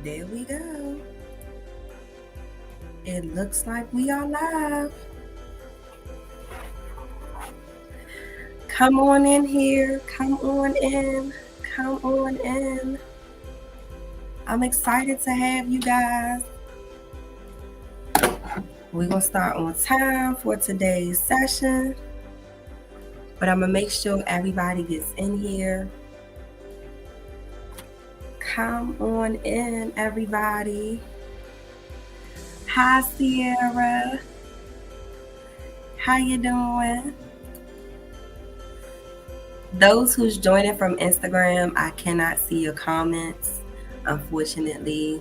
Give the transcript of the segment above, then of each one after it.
There we go. It looks like we are live. Come on in here. Come on in. Come on in. I'm excited to have you guys. We're going to start on time for today's session. But I'm going to make sure everybody gets in here. Come on in, everybody. Hi, Sierra. How you doing? Those who's joining from Instagram, I cannot see your comments. Unfortunately,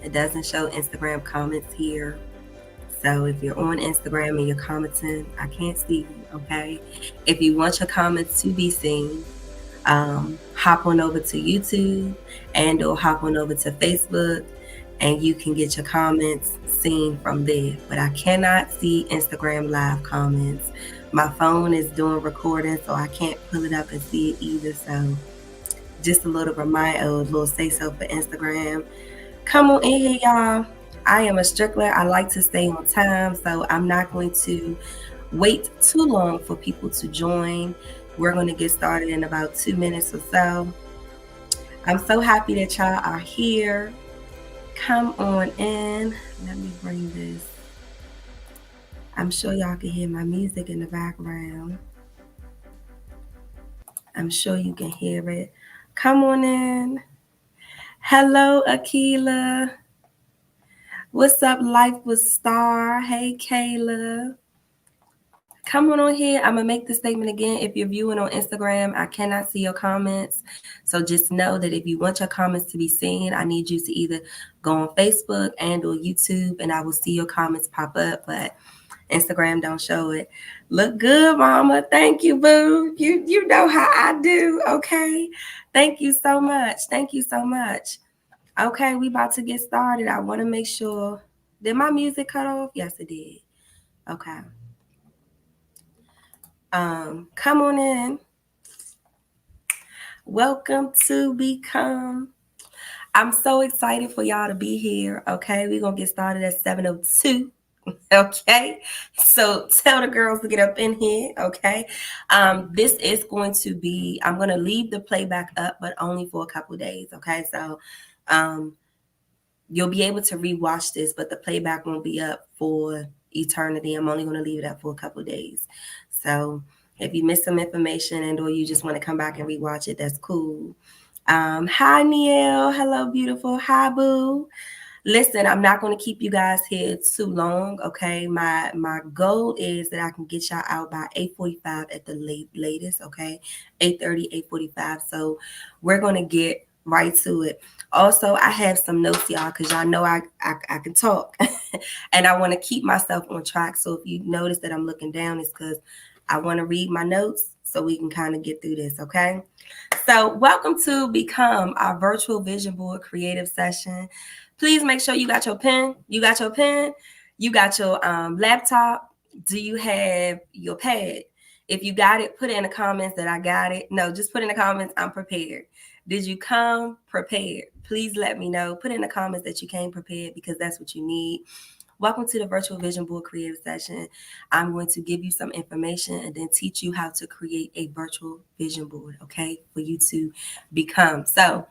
it doesn't show Instagram comments here. So if you're on Instagram and you're commenting, I can't see you, okay? If you want your comments to be seen, hop on over to YouTube and or hop on over to Facebook and you can get your comments seen from there. But I cannot see Instagram live comments. My phone is doing recording, so I can't pull it up and see it either. So just a little reminder, a little say-so for Instagram. Come on in here, y'all. I am a stickler. I like to stay on time, so I'm not going to wait too long for people to join. We're going to get started in about 2 minutes or so. I'm so happy that y'all are here. Come on in. Let me bring this. I'm sure y'all can hear my music in the background. I'm sure you can hear it. Come on in. Hello, Akila. What's up, Life with Star? Hey, Kayla. Come on here. I'm going to make the statement again. If you're viewing on Instagram, I cannot see your comments. So just know that if you want your comments to be seen, I need you to either go on Facebook and or YouTube, and I will see your comments pop up. But Instagram don't show it. Look good, mama. Thank you, boo. You know how I do, okay? Thank you so much. Thank you so much. Okay, we about to get started. I want to make sure. Did my music cut off? Yes, it did. Okay. Come on in. Welcome to Become. I'm so excited for y'all to be here. Okay, we're gonna get started at 7:02. Okay, so tell the girls to get up in here. Okay, this is going to be. I'm gonna leave the playback up, but only for a couple days. Okay, so you'll be able to rewatch this, but the playback won't be up for eternity. I'm only gonna leave it up for a couple days. So if you miss some information and or you just want to come back and rewatch it, that's cool. Hi, Neil. Hello, beautiful. Hi, boo. Listen, I'm not going to keep you guys here too long, okay? My goal is that I can get y'all out by 8:45 at the latest, okay? 8:30, 8:45. So we're going to get right to it. Also, I have some notes, y'all, because y'all know I can talk. And I want to keep myself on track. So if you notice that I'm looking down, it's because I want to read my notes so we can kind of get through this, okay? So welcome to Become, our virtual vision board creative session. Please make sure you got your pen. You got your pen. You got your laptop. Do you have your pad? If you got it, put it in the comments that I got it. No, just put in the comments, I'm prepared. Did you come prepared? Please let me know. Put in the comments that you came prepared because that's what you need. Welcome to the Virtual Vision Board Creative Session. I'm going to give you some information and then teach you how to create a virtual vision board, okay, for you to become. So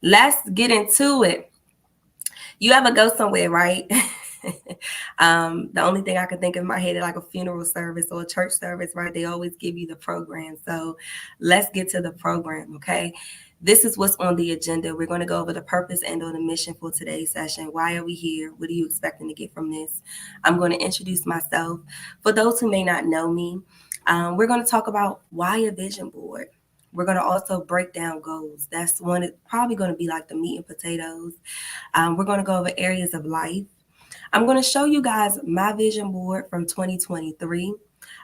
let's get into it. You ever go somewhere, right? The only thing I can think of in my head is like a funeral service or a church service, right? They always give you the program. So let's get to the program, okay? This is what's on the agenda. We're going to go over the purpose and or the mission for today's session. Why are we here? What are you expecting to get from this? I'm going to introduce myself. For those who may not know me, we're going to talk about why a vision board. We're going to also break down goals. That's probably going to be like the meat and potatoes. We're going to go over areas of life. I'm going to show you guys my vision board from 2023.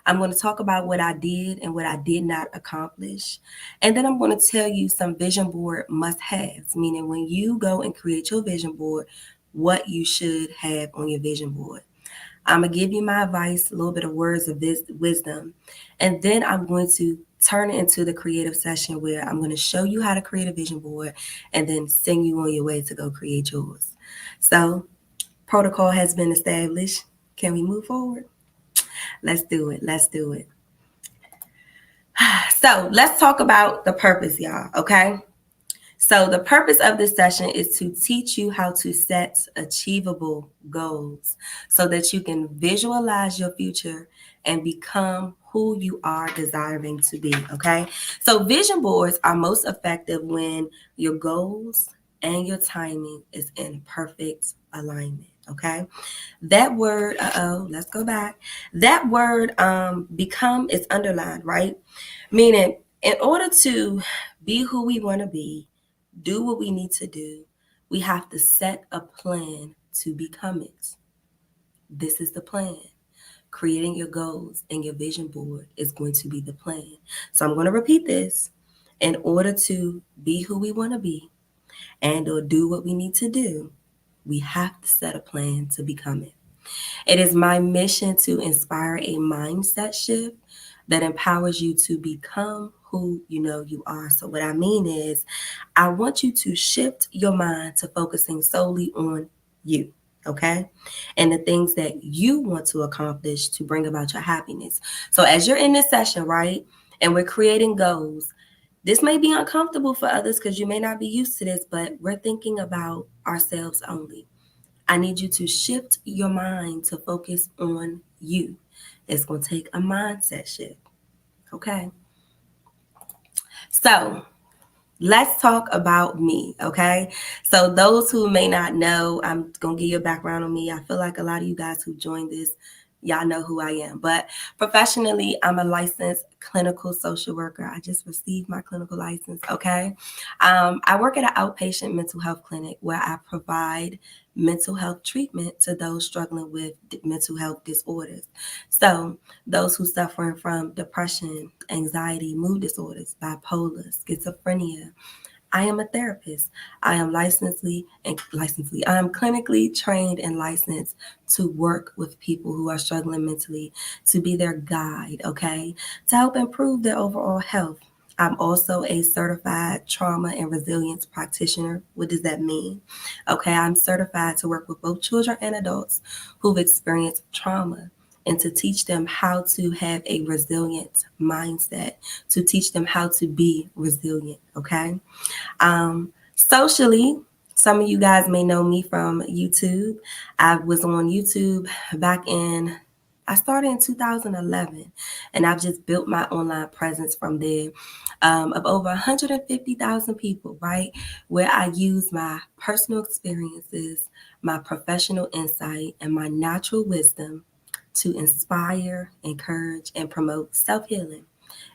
I'm going to talk about what I did and what I did not accomplish. And then I'm going to tell you some vision board must-haves, meaning when you go and create your vision board, what you should have on your vision board. I'm going to give you my advice, a little bit of words of this wisdom, and then I'm going to turn it into the creative session where I'm going to show you how to create a vision board and then send you on your way to go create yours. So, protocol has been established. Can we move forward? Let's do it. Let's do it. So, let's talk about the purpose, y'all, okay? So the purpose of this session is to teach you how to set achievable goals so that you can visualize your future and become who you are desiring to be, okay? So vision boards are most effective when your goals and your timing is in perfect alignment, okay? That word, let's go back. That word become is underlined, right? Meaning in order to be who we want to be, do what we need to do, we have to set a plan to become it. This is the plan. Creating your goals and your vision board is going to be the plan. So I'm going to repeat this. In order to be who we want to be and or do what we need to do, we have to set a plan to become it. It is my mission to inspire a mindset shift that empowers you to become who you know you are. So what I mean is, I want you to shift your mind to focusing solely on you, okay? And the things that you want to accomplish to bring about your happiness. So as you're in this session, right, and we're creating goals, this may be uncomfortable for others because you may not be used to this, but we're thinking about ourselves only. I need you to shift your mind to focus on you. It's going to take a mindset shift. Okay. So let's talk about me. Okay. So those who may not know, I'm going to give you a background on me. I feel like a lot of you guys who joined this, y'all know who I am. But professionally, I'm a licensed clinical social worker. I just received my clinical license. Okay. I work at an outpatient mental health clinic where I provide mental health treatment to those struggling with mental health disorders. So those who suffering from depression, anxiety, mood disorders, bipolar, schizophrenia. I am a therapist. I am I am clinically trained and licensed to work with people who are struggling mentally, to be their guide, okay, to help improve their overall health. I'm also a certified trauma and resilience practitioner. What does that mean? Okay, I'm certified to work with both children and adults who've experienced trauma and to teach them how to have a resilient mindset, to teach them how to be resilient, okay? Socially, some of you guys may know me from YouTube. I was on YouTube I started in 2011, and I've just built my online presence from there of over 150,000 people, right? Where I use my personal experiences, my professional insight, and my natural wisdom to inspire, encourage, and promote self-healing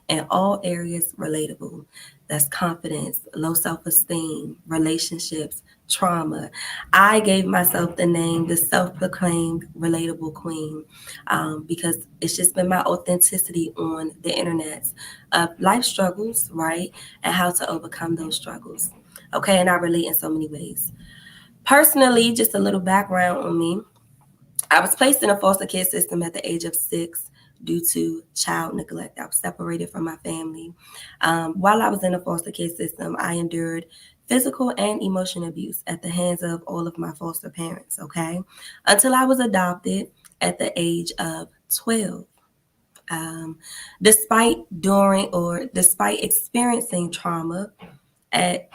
in all areas relatable. That's confidence, low self-esteem, relationships, trauma. I gave myself the name the self-proclaimed relatable queen because it's just been my authenticity on the internet of life struggles, right? And how to overcome those struggles. Okay, and I relate in so many ways. Personally, just a little background on me. I was placed in a foster care system at the age of 6 due to child neglect. I was separated from my family. While I was in the foster care system, I endured physical and emotional abuse at the hands of all of my foster parents, okay? Until I was adopted at the age of 12. Despite experiencing trauma at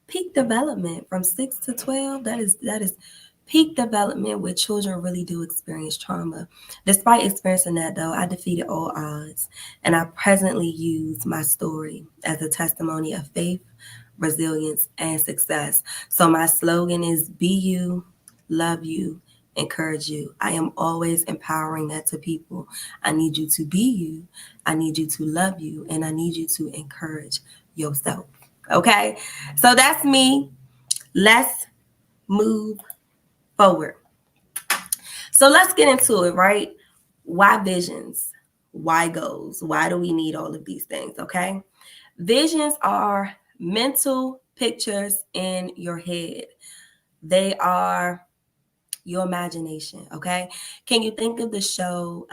peak development from 6 to 12, that is peak development where children really do experience trauma. Despite experiencing that, though, I defeated all odds, and I presently use my story as a testimony of faith, resilience, and success. So my slogan is be you, love you, encourage you. I am always empowering that to people. I need you to be you, I need you to love you, and I need you to encourage yourself. Okay, so that's me. Let's move forward. So let's get into it, right? Why visions? Why goals? Why do we need all of these things? Okay, visions are mental pictures in your head. They are your imagination. Okay, can you think of the show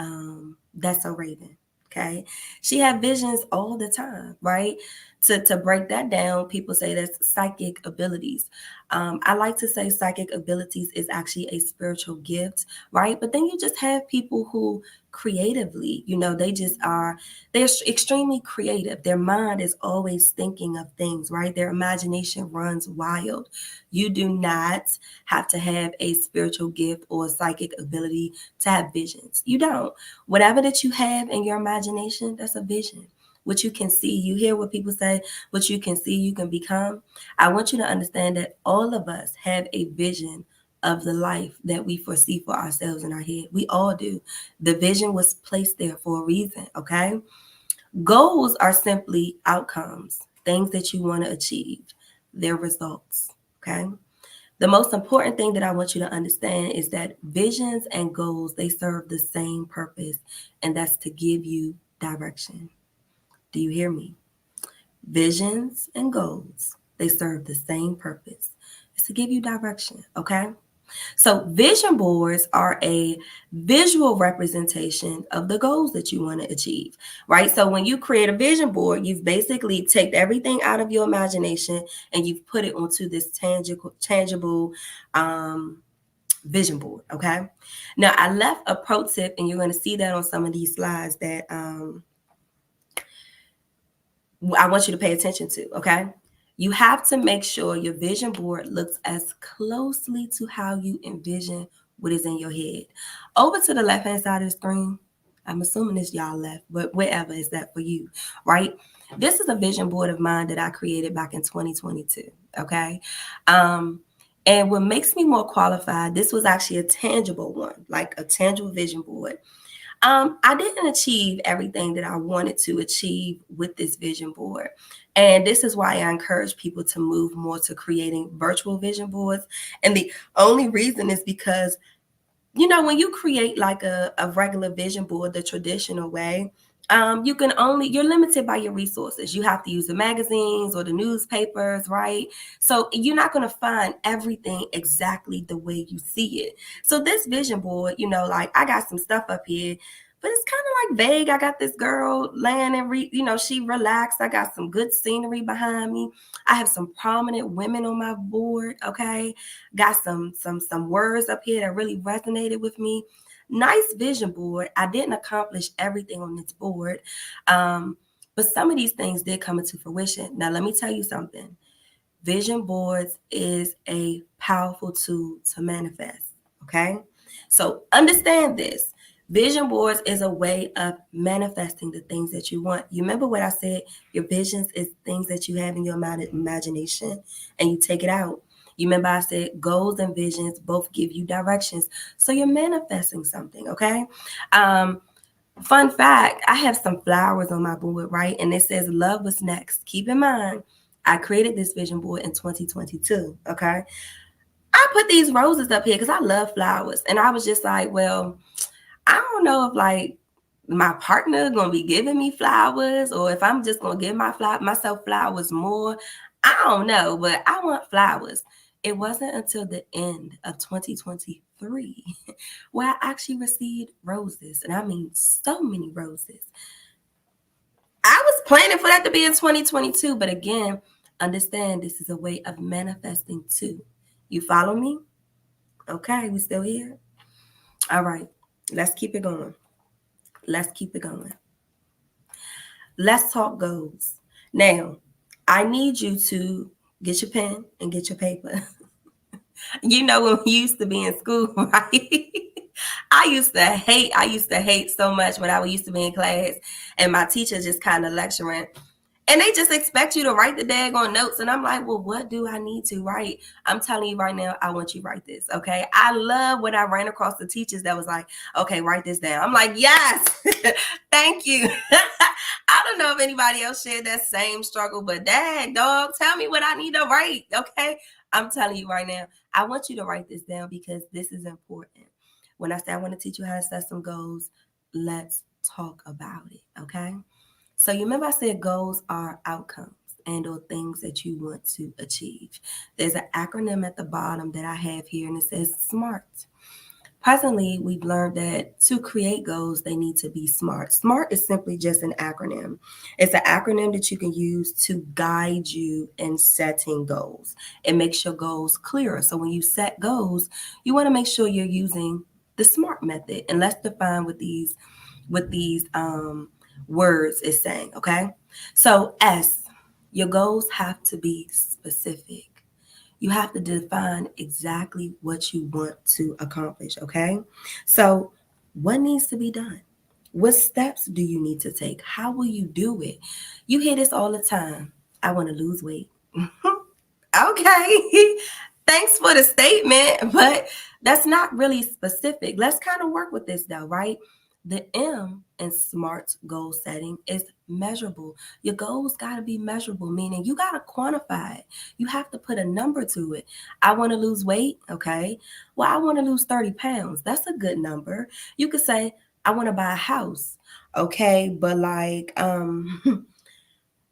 That's So Raven? Okay, she had visions all the time, right? To break that down, people say that's psychic abilities. I like to say psychic abilities is actually a spiritual gift, right? But then you just have people who creatively, they just are, they're extremely creative. Their mind is always thinking of things, right? Their imagination runs wild. You do not have to have a spiritual gift or a psychic ability to have visions. You don't. Whatever that you have in your imagination, that's a vision. What you can see, you hear what people say, what you can see, you can become. I want you to understand that all of us have a vision of the life that we foresee for ourselves in our head. We all do. The vision was placed there for a reason, okay? Goals are simply outcomes, things that you want to achieve, their results, okay? The most important thing that I want you to understand is that visions and goals, they serve the same purpose, and that's to give you direction. Do you hear me? Visions and goals, they serve the same purpose. It's to give you direction, okay? So, vision boards are a visual representation of the goals that you want to achieve, right? So, when you create a vision board, you've basically taken everything out of your imagination and you've put it onto this tangible vision board, okay? Now, I left a pro tip, and you're going to see that on some of these slides that I want you to pay attention to, okay? You have to make sure your vision board looks as closely to how you envision what is in your head. Over to the left-hand side of the screen, I'm assuming it's y'all left, but wherever is that for you, right? This is a vision board of mine that I created back in 2022, okay? And what makes me more qualified, this was actually a tangible one, like a tangible vision board. I didn't achieve everything that I wanted to achieve with this vision board. And this is why I encourage people to move more to creating virtual vision boards. And the only reason is because, when you create like a regular vision board the traditional way, you're limited by your resources. You have to use the magazines or the newspapers, right? So you're not going to find everything exactly the way you see it. So this vision board, like I got some stuff up here, but it's kind of like vague. I got this girl laying and she relaxed. I got some good scenery behind me. I have some prominent women on my board, okay? Got some words up here that really resonated with me. Nice vision board. I didn't accomplish everything on this board, but some of these things did come into fruition. Now, let me tell you something. Vision boards is a powerful tool to manifest, okay? So understand this. Vision boards is a way of manifesting the things that you want. You remember what I said? Your visions is things that you have in your imagination and you take it out. You remember I said goals and visions both give you directions. So you're manifesting something, okay? Fun fact, I have some flowers on my board, right? And it says love was next. Keep in mind, I created this vision board in 2022, okay? I put these roses up here because I love flowers. And I was just like, well, I don't know if like my partner gonna be giving me flowers or if I'm just gonna give myself flowers more. I don't know, but I want flowers. It wasn't until the end of 2023 where I actually received roses, and I mean so many roses. I was planning for that to be in 2022, but again, understand this is a way of manifesting too. You follow me? Okay, we still here? All right, let's keep it going. Let's keep it going. Let's talk goals. Now, I need you to get your pen and get your paper. When we used to be in school, right? I used to hate so much when I used to be in class and my teacher just kind of lecturing. And they just expect you to write the daggone notes. And I'm like, well, what do I need to write? I'm telling you right now, I want you to write this, okay? I love when I ran across the teachers that was like, okay, write this down. I'm like, yes, thank you. I don't know if anybody else shared that same struggle, but dang, dog, tell me what I need to write, okay? I'm telling you right now, I want you to write this down because this is important. When I say I want to teach you how to set some goals, let's talk about it, okay? So you remember I said goals are outcomes and or things that you want to achieve. There's an acronym at the bottom that I have here and it says SMART. Presently, we've learned that to create goals, they need to be SMART. SMART is simply just an acronym. It's an acronym that you can use to guide you in setting goals. It makes your goals clearer. So when you set goals, you want to make sure you're using the SMART method. And let's define what these words is saying. Okay. So S, your goals have to be specific. You have to define exactly what you want to accomplish, okay? So, what needs to be done? What steps do you need to take? How will you do it? You hear this all the time. I want to lose weight. Okay. Thanks for the statement, but that's not really specific. Let's kind of work with this though, right? The M in SMART goal setting is measurable. Your goals got to be measurable, meaning you got to quantify it. You have to put a number to it. I want to lose weight. Okay. Well, I want to lose 30 pounds. That's a good number. You could say, I want to buy a house. Okay. But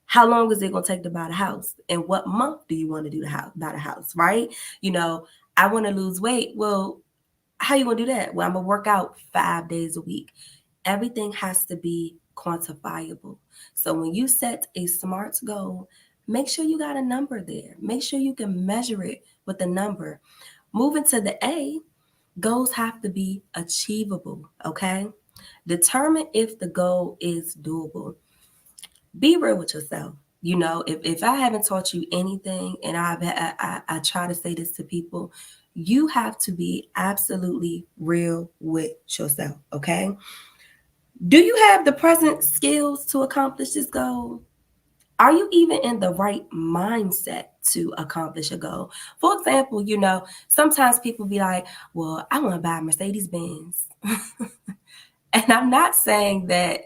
how long is it going to take to buy the house? And what month do you want to do buy the house, right? You know, I want to lose weight. Well, how you going to do that? Well, I'm going to work out 5 days a week. Everything has to be quantifiable. So when you set a SMART goal, make sure you got a number there. Make sure you can measure it with a number. Moving to the A, goals have to be achievable, okay? Determine if the goal is doable. Be real with yourself. You know, if I haven't taught you anything, and I try to say this to people, you have to be absolutely real with yourself, okay? Do you have the present skills to accomplish this goal? Are you even in the right mindset to accomplish a goal? For example, you know, sometimes people be like, well, I want to buy a Mercedes Benz. And I'm not saying that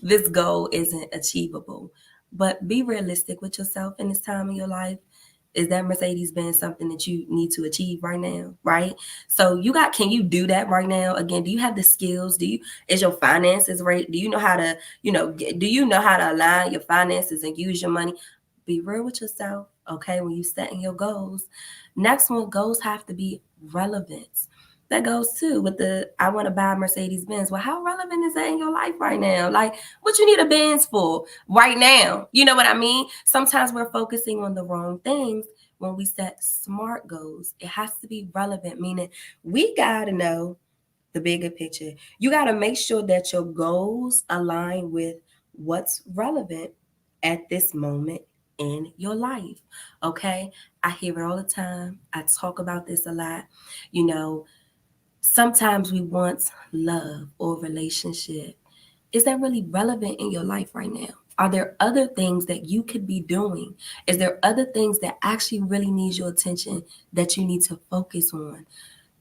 this goal isn't achievable, but be realistic with yourself in this time of your life. Is that Mercedes Benz something that you need to achieve right now? Right. So can you do that right now? Again, do you have the skills? Is your finances right? Do you know how to, do you know how to align your finances and use your money? Be real with yourself. Okay. When you setting your goals. Next one, goals have to be relevant. That goes too with I want to buy a Mercedes Benz. Well, how relevant is that in your life right now? Like, what you need a Benz for right now? You know what I mean? Sometimes we're focusing on the wrong things when we set SMART goals. It has to be relevant, meaning we got to know the bigger picture. You got to make sure that your goals align with what's relevant at this moment in your life. Okay? I hear it all the time. I talk about this a lot. You know, sometimes we want love or relationship. Is that really relevant in your life right now? Are there other things that you could be doing? Is there other things that actually really need your attention that you need to focus on?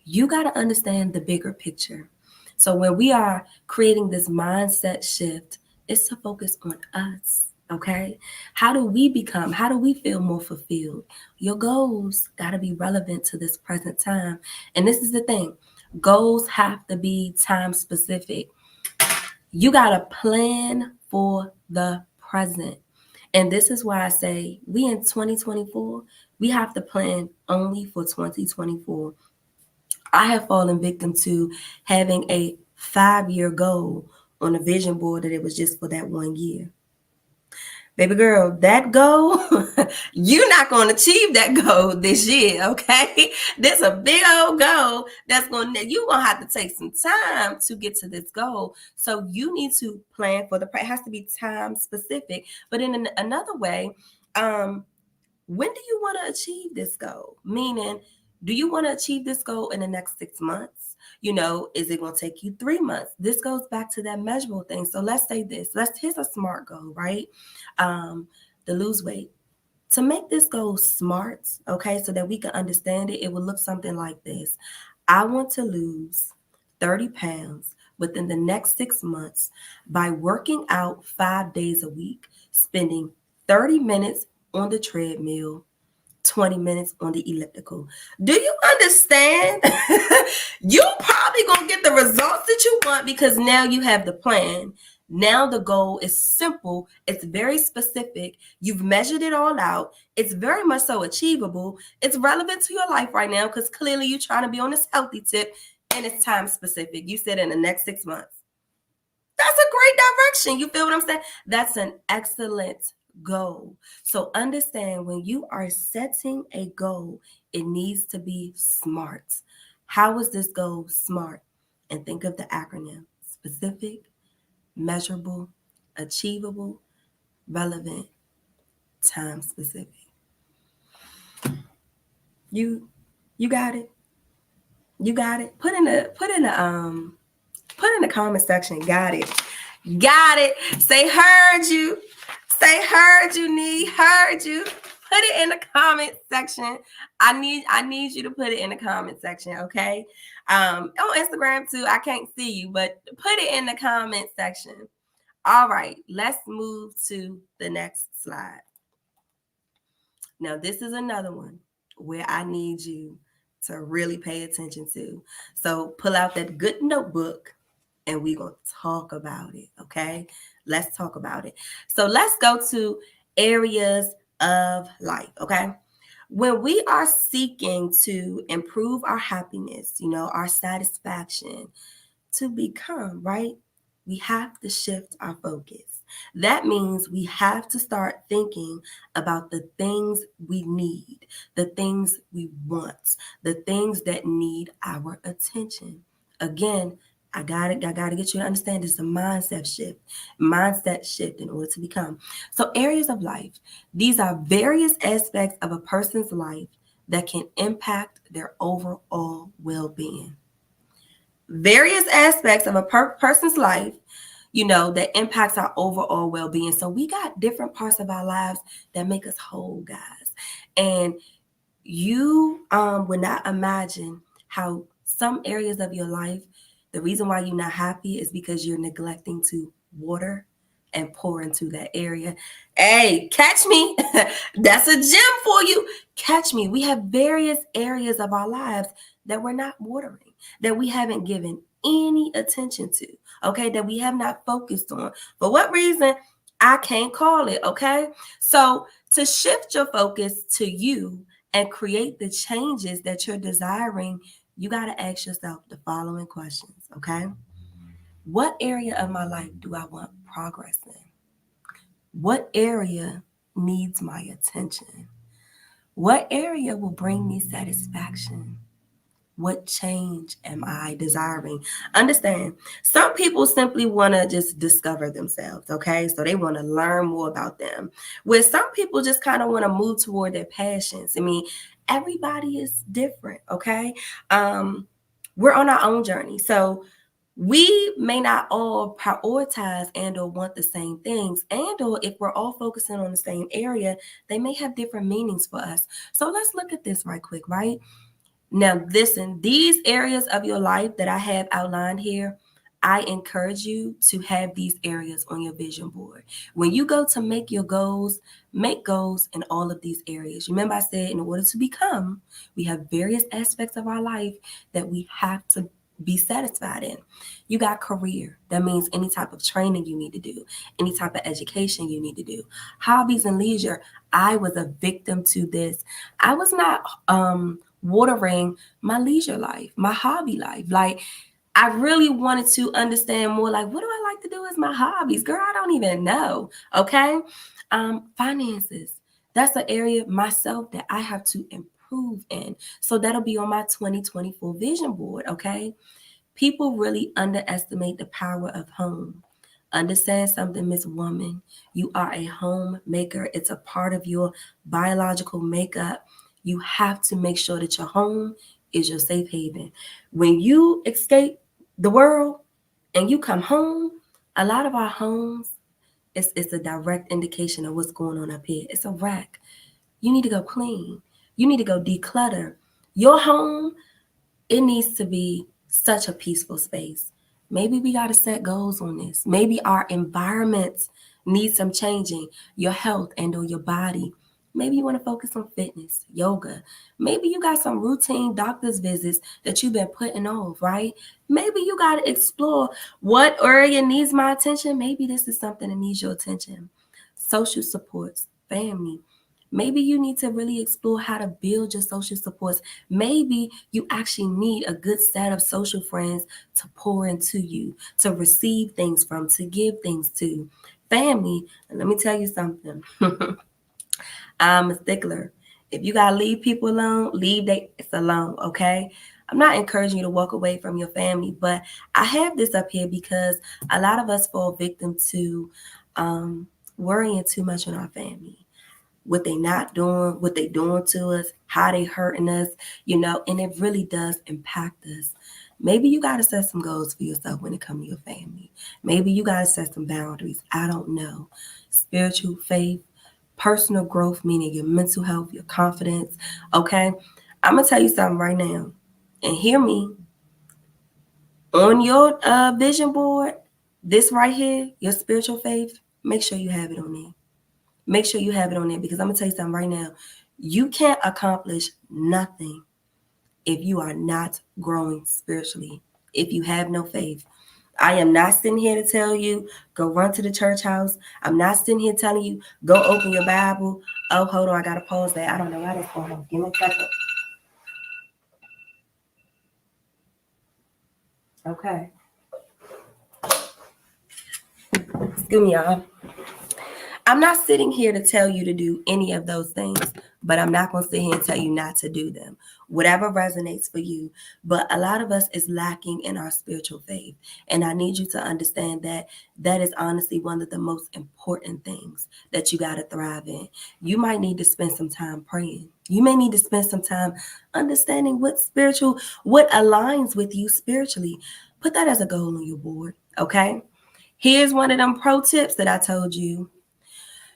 You got to understand the bigger picture. So when we are creating this mindset shift, it's to focus on us. Okay. How do we feel more fulfilled? Your goals got to be relevant to this present time. And this is the thing, goals have to be time specific. You got to plan for the present. And this is why I say we in 2024, we have to plan only for 2024. I have fallen victim to having a 5-year goal on a vision board that it was just for that 1 year. Baby girl, that goal, you're not going to achieve that goal this year, okay? There's a big old goal you're going to have to take some time to get to this goal. So you need to plan for it has to be time specific. But in another way, when do you want to achieve this goal? Meaning, do you want to achieve this goal in the next 6 months? Is it going to take you 3 months? This goes back to that measurable thing. So let's say here's a SMART goal, right? To lose weight. To make this goal SMART, okay, so that we can understand it, it will look something like this. I want to lose 30 pounds within the next 6 months by working out 5 days a week, spending 30 minutes on the treadmill, 20 minutes on the elliptical. Do you understand? You probably gonna get the results that you want because now you have the plan. Now the goal is simple. It's very specific. You've measured it all out. It's very much so achievable. It's relevant to your life right now because clearly you're trying to be on this healthy tip. and it's time specific. You said in the next 6 months. That's a great direction. You feel what I'm saying? That's an excellent goal. So understand, when you are setting a goal, it needs to be SMART. How is this goal SMART? And think of the acronym: specific, measurable, achievable, relevant, time specific. You you got it. You got it. Put in the comment section. Got it. Got it. Say heard you. Say heard you, Nee. Heard you. Put it in the comment section. I need you to put it in the comment section, okay? On Instagram too. I can't see you, but put it in the comment section. All right, let's move to the next slide. Now, this is another one where I need you to really pay attention to. So pull out that good notebook and we're going to talk about it, okay? Let's talk about it. So let's go to areas of life, okay? When we are seeking to improve our happiness, our satisfaction, to become, right? We have to shift our focus. That means we have to start thinking about the things we need, the things we want, the things that need our attention. Again, I gotta get you to understand this is a mindset shift in order to become. So areas of life, these are various aspects of a person's life that can impact their overall well-being. Various aspects of a person's life, that impacts our overall well-being. So we got different parts of our lives that make us whole, guys. And you would not imagine how some areas of your life, the reason why you're not happy is because you're neglecting to water and pour into that area. Hey, catch me. That's a gem for you. Catch me. We have various areas of our lives that we're not watering, that we haven't given any attention to, okay, that we have not focused on. For what reason? I can't call it, okay? So to shift your focus to you and create the changes that you're desiring, you got to ask yourself the following questions, okay? What area of my life do I want progress in? What area needs my attention? What area will bring me satisfaction? What change am I desiring? Understand, some people simply want to just discover themselves, okay? So they want to learn more about them. Where some people just kind of want to move toward their passions. I mean, everybody is different, okay? We're on our own journey. So we may not all prioritize and or want the same things, and or if we're all focusing on the same area, they may have different meanings for us. So let's look at this right quick, right? Now, listen, these areas of your life that I have outlined here, I encourage you to have these areas on your vision board. When you go to make your goals, make goals in all of these areas. Remember, I said in order to become, we have various aspects of our life that we have to be satisfied in. You got career. That means any type of training you need to do, any type of education you need to do. Hobbies and leisure. I was a victim to this. I was not watering my leisure life, my hobby life. Like, I really wanted to understand more, like, what do I like to do as my hobbies? Girl, I don't even know. Okay. Finances. That's an area myself that I have to improve in. So that'll be on my 2024 vision board. Okay. People really underestimate the power of home. Understand something, Miss Woman. You are a homemaker. It's a part of your biological makeup. You have to make sure that your home is your safe haven. When you escape the world and you come home, a lot of our homes, it's a direct indication of what's going on up here. It's a wreck. You need to go clean. You need to go declutter. Your home, it needs to be such a peaceful space. Maybe we got to set goals on this. Maybe our environments need some changing, your health and or your body. Maybe you want to focus on fitness, yoga. Maybe you got some routine doctor's visits that you've been putting off, right? Maybe you got to explore what area needs my attention. Maybe this is something that needs your attention. Social supports, family. Maybe you need to really explore how to build your social supports. Maybe you actually need a good set of social friends to pour into you, to receive things from, to give things to. Family, and let me tell you something. I'm a stickler. If you gotta leave people alone, leave they it's alone, okay? I'm not encouraging you to walk away from your family, but I have this up here because a lot of us fall victim to worrying too much on our family, what they not doing, what they doing to us, how they hurting us, and it really does impact us. Maybe you got to set some goals for yourself when it comes to your family. Maybe you got to set some boundaries. I don't know. Spiritual faith, personal growth, meaning your mental health, your confidence. Okay. I'm going to tell you something right now. And hear me. On your vision board, this right here, your spiritual faith, make sure you have it on there. Make sure you have it on there because I'm going to tell you something right now. You can't accomplish nothing if you are not growing spiritually, if you have no faith. I am not sitting here to tell you, go run to the church house. I'm not sitting here telling you, go open your Bible. Oh, hold on, I got to pause that. I don't know why that's going on. Give me a second. Okay. Excuse me, y'all. I'm not sitting here to tell you to do any of those things, but I'm not going to sit here and tell you not to do them. Whatever resonates for you. But a lot of us is lacking in our spiritual faith. And I need you to understand that that is honestly one of the most important things that you got to thrive in. You might need to spend some time praying. You may need to spend some time understanding what aligns with you spiritually. Put that as a goal on your board, okay? Here's one of them pro tips that I told you.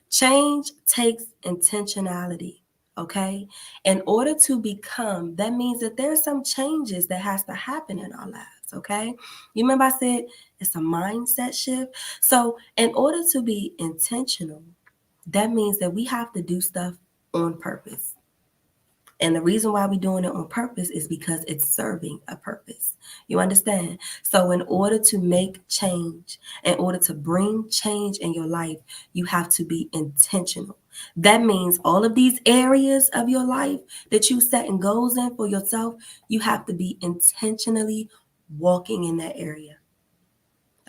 Change takes intentionality, okay? In order to become, that means that there's some changes that has to happen in our lives, okay? You remember I said it's a mindset shift? So in order to be intentional, that means that we have to do stuff on purpose. And the reason why we're doing it on purpose is because it's serving a purpose. You understand? So in order to make change, in order to bring change in your life, you have to be intentional. That means all of these areas of your life that you setting goals in for yourself, you have to be intentionally walking in that area.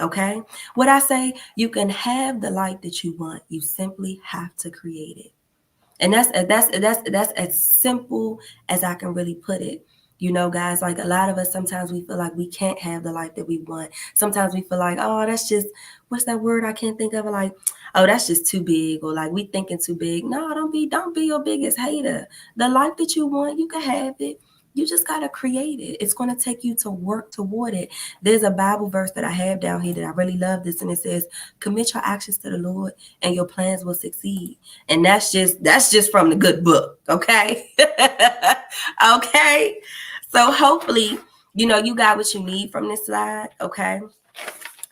Okay? What I say, you can have the life that you want. You simply have to create it. And that's as simple as I can really put it. Guys, like a lot of us, sometimes we feel like we can't have the life that we want. Sometimes we feel like, oh, that's just, what's that word I can't think of? Like, oh, that's just too big, or like we thinking too big. No, don't be your biggest hater. The life that you want, you can have it. You just got to create it. It's going to take you to work toward it. There's a Bible verse that I have down here that I really love this. And it says, commit your actions to the Lord and your plans will succeed. And that's just from the good book. Okay. Okay. So hopefully, you got what you need from this slide. Okay.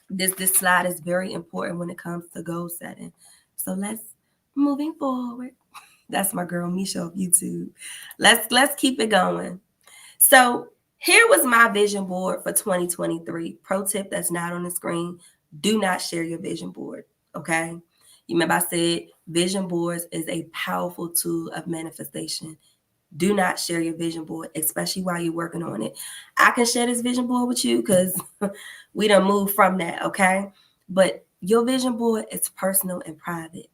This slide is very important when it comes to goal setting. So let's moving forward. That's my girl Misha of YouTube. Let's keep it going. So here was my vision board for 2023. Pro tip that's not on the screen. Do not share your vision board. Okay. You remember I said vision boards is a powerful tool of manifestation. Do not share your vision board, especially while you're working on it. I can share this vision board with you because we done moved from that, okay? But your vision board is personal and private.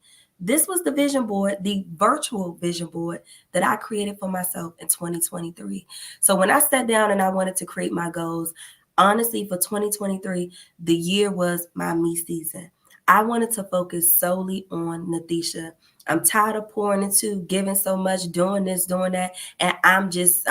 This was the vision board, the virtual vision board that I created for myself in 2023. So when I sat down and I wanted to create my goals, honestly, for 2023, the year was my me season. I wanted to focus solely on Nathisha. I'm tired of pouring into, giving so much, doing this, doing that, and I'm just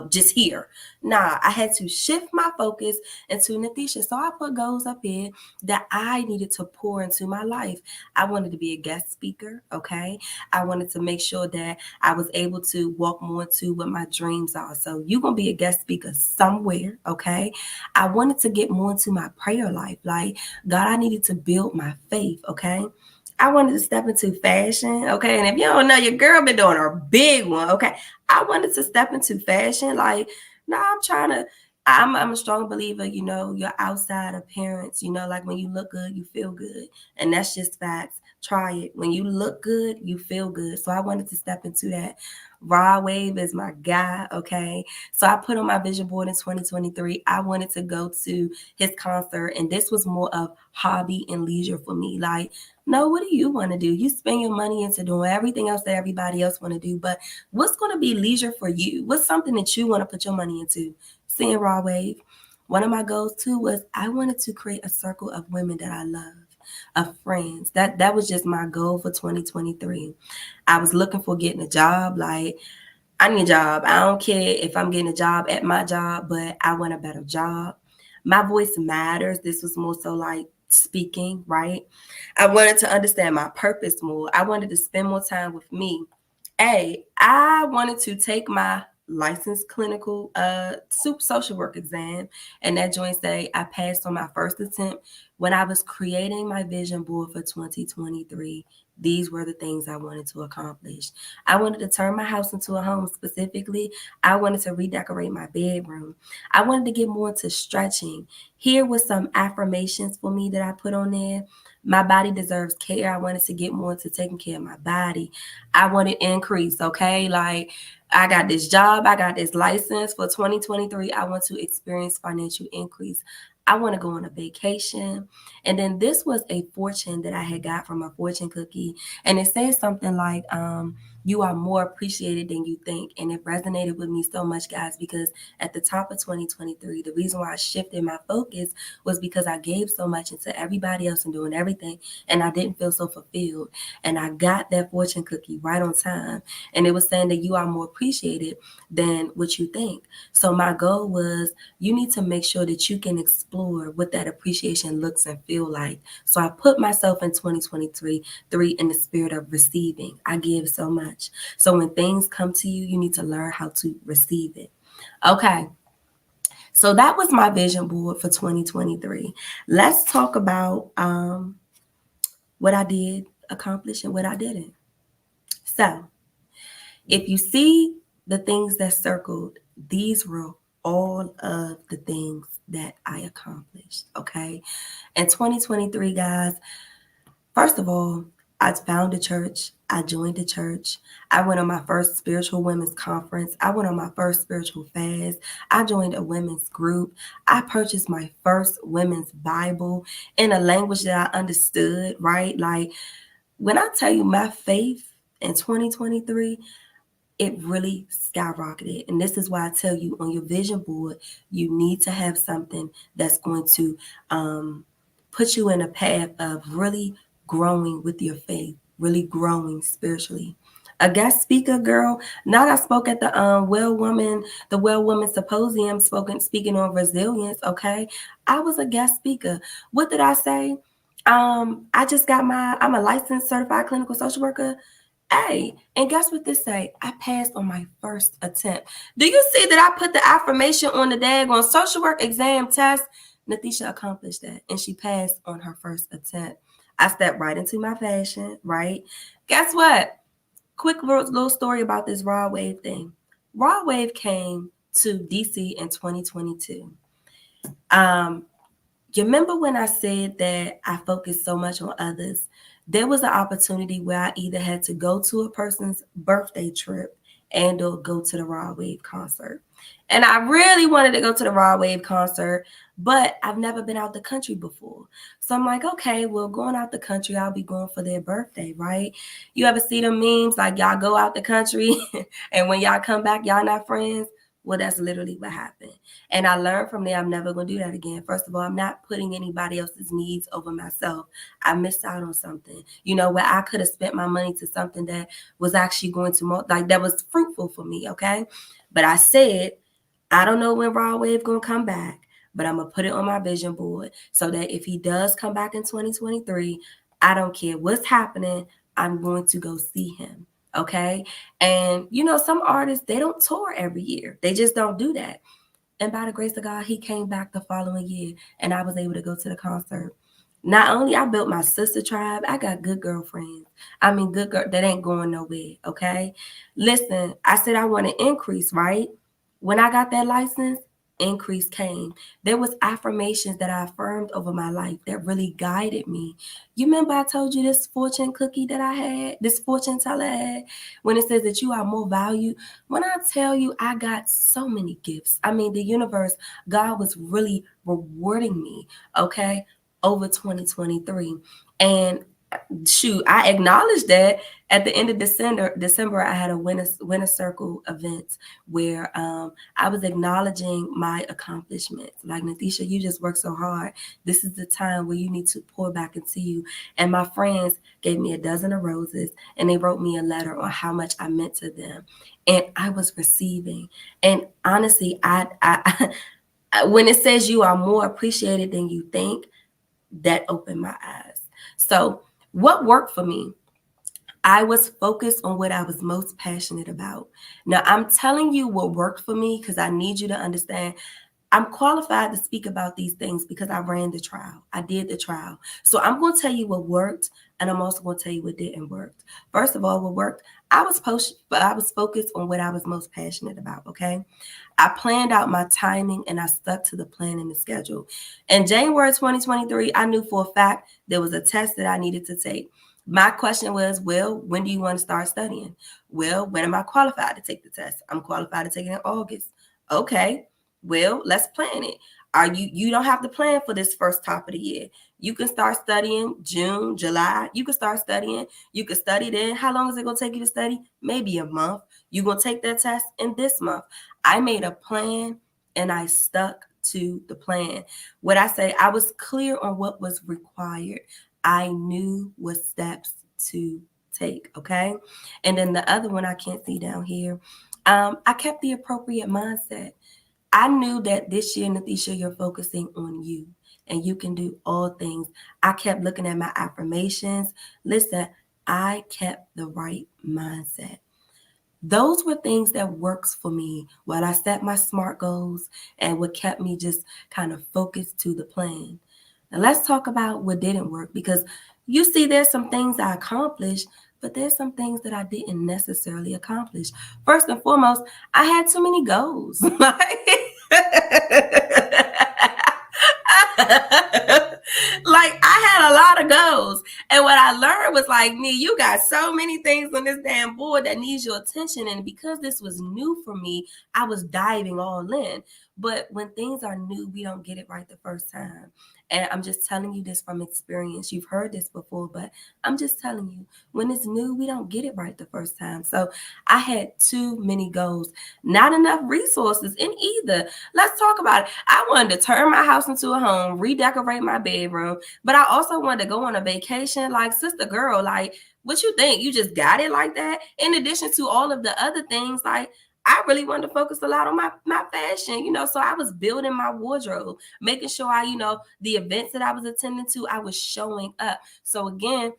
just here. Nah, I had to shift my focus into Nathisha. So I put goals up here that I needed to pour into my life. I wanted to be a guest speaker, okay? I wanted to make sure that I was able to walk more into what my dreams are. So you're going to be a guest speaker somewhere, okay? I wanted to get more into my prayer life. Like, God, I needed to build my faith, okay? I wanted to step into fashion, okay? And if you don't know, your girl been doing a big one, okay? I wanted to step into fashion. Like, no, I'm a strong believer, your outside appearance, like when you look good, you feel good. And that's just facts. Try it. When you look good, you feel good. So I wanted to step into that. Raw Wave is my guy, okay? So I put on my vision board in 2023. I wanted to go to his concert, and this was more of hobby and leisure for me. Like, no, what do you want to do? You spend your money into doing everything else that everybody else want to do, but what's going to be leisure for you? What's something that you want to put your money into? Seeing Raw Wave. One of my goals too was I wanted to create a circle of women that I love, of friends. That was just my goal for 2023. I was looking for getting a job. Like, I need a job. I don't care if I'm getting a job at my job, but I want a better job. My voice matters. This was more so like speaking, right? I wanted to understand my purpose more. I wanted to spend more time with me. Hey, I wanted to take my licensed clinical super social work exam, and that joint say I passed on my first attempt. When I was creating my vision board for 2023, these were the things I wanted to accomplish. I wanted to turn my house into a home. Specifically, I wanted to redecorate my bedroom. I wanted to get more into stretching. Here was some affirmations for me that I put on there. My body deserves care. I wanted to get more into taking care of my body. I wanted increase, okay? Like, I got this job, I got this license for 2023. I want to experience financial increase. I want to go on a vacation. And then this was a fortune that I had got from a fortune cookie. And it says something like, you are more appreciated than you think. And it resonated with me so much, guys, because at the top of 2023, the reason why I shifted my focus was because I gave so much into everybody else and doing everything, and I didn't feel so fulfilled. And I got that fortune cookie right on time. And it was saying that you are more appreciated than what you think. So my goal was you need to make sure that you can explore what that appreciation looks and feel like. So I put myself in 2023 in the spirit of receiving. I give so much. So when things come to you, you need to learn how to receive it. Okay. So that was my vision board for 2023. Let's talk about what I did accomplish and what I didn't. So if you see the things that circled, these were all of the things that I accomplished. Okay. In 2023, guys, first of all, I found a church. I joined a church. I went on my first spiritual women's conference. I went on my first spiritual fast. I joined a women's group. I purchased my first women's Bible in a language that I understood, right? Like, when I tell you my faith in 2023, it really skyrocketed. And this is why I tell you on your vision board, you need to have something that's going to put you in a path of really growing with your faith, really growing spiritually. A guest speaker, girl. Not I spoke at the the Well Woman Symposium, speaking on resilience. Okay, I was a guest speaker. What did I say? I just got I'm a licensed certified clinical social worker. Hey, and guess what this say? I passed on my first attempt. Do you see that I put the affirmation on the daggone social work exam test? Natisha accomplished that, and she passed on her first attempt. I stepped right into my fashion, right? Guess what? Quick little story about this Raw Wave thing. Raw Wave came to DC in 2022. You remember when I said that I focused so much on others? There was an opportunity where I either had to go to a person's birthday trip and or go to the Raw Wave concert. And I really wanted to go to the Raw Wave concert, but I've never been out the country before. So I'm like, okay, well, going out the country, I'll be going for their birthday, right? You ever see them memes like y'all go out the country and when y'all come back, y'all not friends? Well, that's literally what happened. And I learned from there, I'm never going to do that again. First of all, I'm not putting anybody else's needs over myself. I missed out on something, where I could have spent my money to something that was actually going to, that was fruitful for me, okay? But I said, I don't know when Raw Wave going to come back, but I'm going to put it on my vision board so that if he does come back in 2023, I don't care what's happening, I'm going to go see him. Okay. And some artists, they don't tour every year. They just don't do that. And by the grace of God, he came back the following year and I was able to go to the concert. Not only I built my sister tribe, I got good girlfriends. I mean, good girl that ain't going nowhere. Okay. Listen, I said I want to increase, right? When I got that license, increase came. There was affirmations that I affirmed over my life that really guided me. You remember I told you this fortune cookie that I had, this fortune teller had, when it says that you are more valued. When I tell you I got so many gifts, I mean, the universe, God was really rewarding me, okay, over 2023. And shoot, I acknowledged that at the end of December, I had a winter circle event where I was acknowledging my accomplishments. Like, Natisha, you just worked so hard. This is the time where you need to pour back into you. And my friends gave me a dozen of roses, and they wrote me a letter on how much I meant to them, and I was receiving. And honestly, I when it says you are more appreciated than you think, that opened my eyes. So what worked for me? I was focused on what I was most passionate about. Now, I'm telling you what worked for me because I need you to understand I'm qualified to speak about these things because I ran the trial. I did the trial. So I'm going to tell you what worked, and I'm also going to tell you what didn't work. First of all, what worked, I was focused on what I was most passionate about, okay? I planned out my timing and I stuck to the plan and the schedule. In January 2023, I knew for a fact there was a test that I needed to take. My question was, well, when do you want to start studying? Well, when am I qualified to take the test? I'm qualified to take it in August. Okay, well, let's plan it. You don't have to plan for this first top of the year. You can start studying June, July. You can start studying. You can study then. How long is it going to take you to study? Maybe a month. You're going to take that test in this month. I made a plan and I stuck to the plan. What I say, I was clear on what was required. I knew what steps to take, okay? And then the other one I can't see down here, I kept the appropriate mindset. I knew that this year, Natisha, you're focusing on you and you can do all things. I kept looking at my affirmations. Listen, I kept the right mindset. Those were things that works for me while I set my SMART goals and what kept me just kind of focused to the plan. Now let's talk about what didn't work because you see there's some things I accomplished, but there's some things that I didn't necessarily accomplish. First and foremost, I had too many goals. Like I had a lot of goals. And what I learned was like, me, you got so many things on this damn board that needs your attention. And because this was new for me, I was diving all in. But when things are new, we don't get it right the first time. And I'm just telling you this from experience. You've heard this before, but I'm just telling you, when it's new, we don't get it right the first time. So I had too many goals, not enough resources in either. Let's talk about it. I wanted to turn my house into a home, redecorate my bedroom, but I also wanted to go on a vacation. Like, sister girl, like, what you think? You just got it like that? In addition to all of the other things, like, I really wanted to focus a lot on my fashion, so I was building my wardrobe, making sure the events that I was attending to, I was showing up. So again,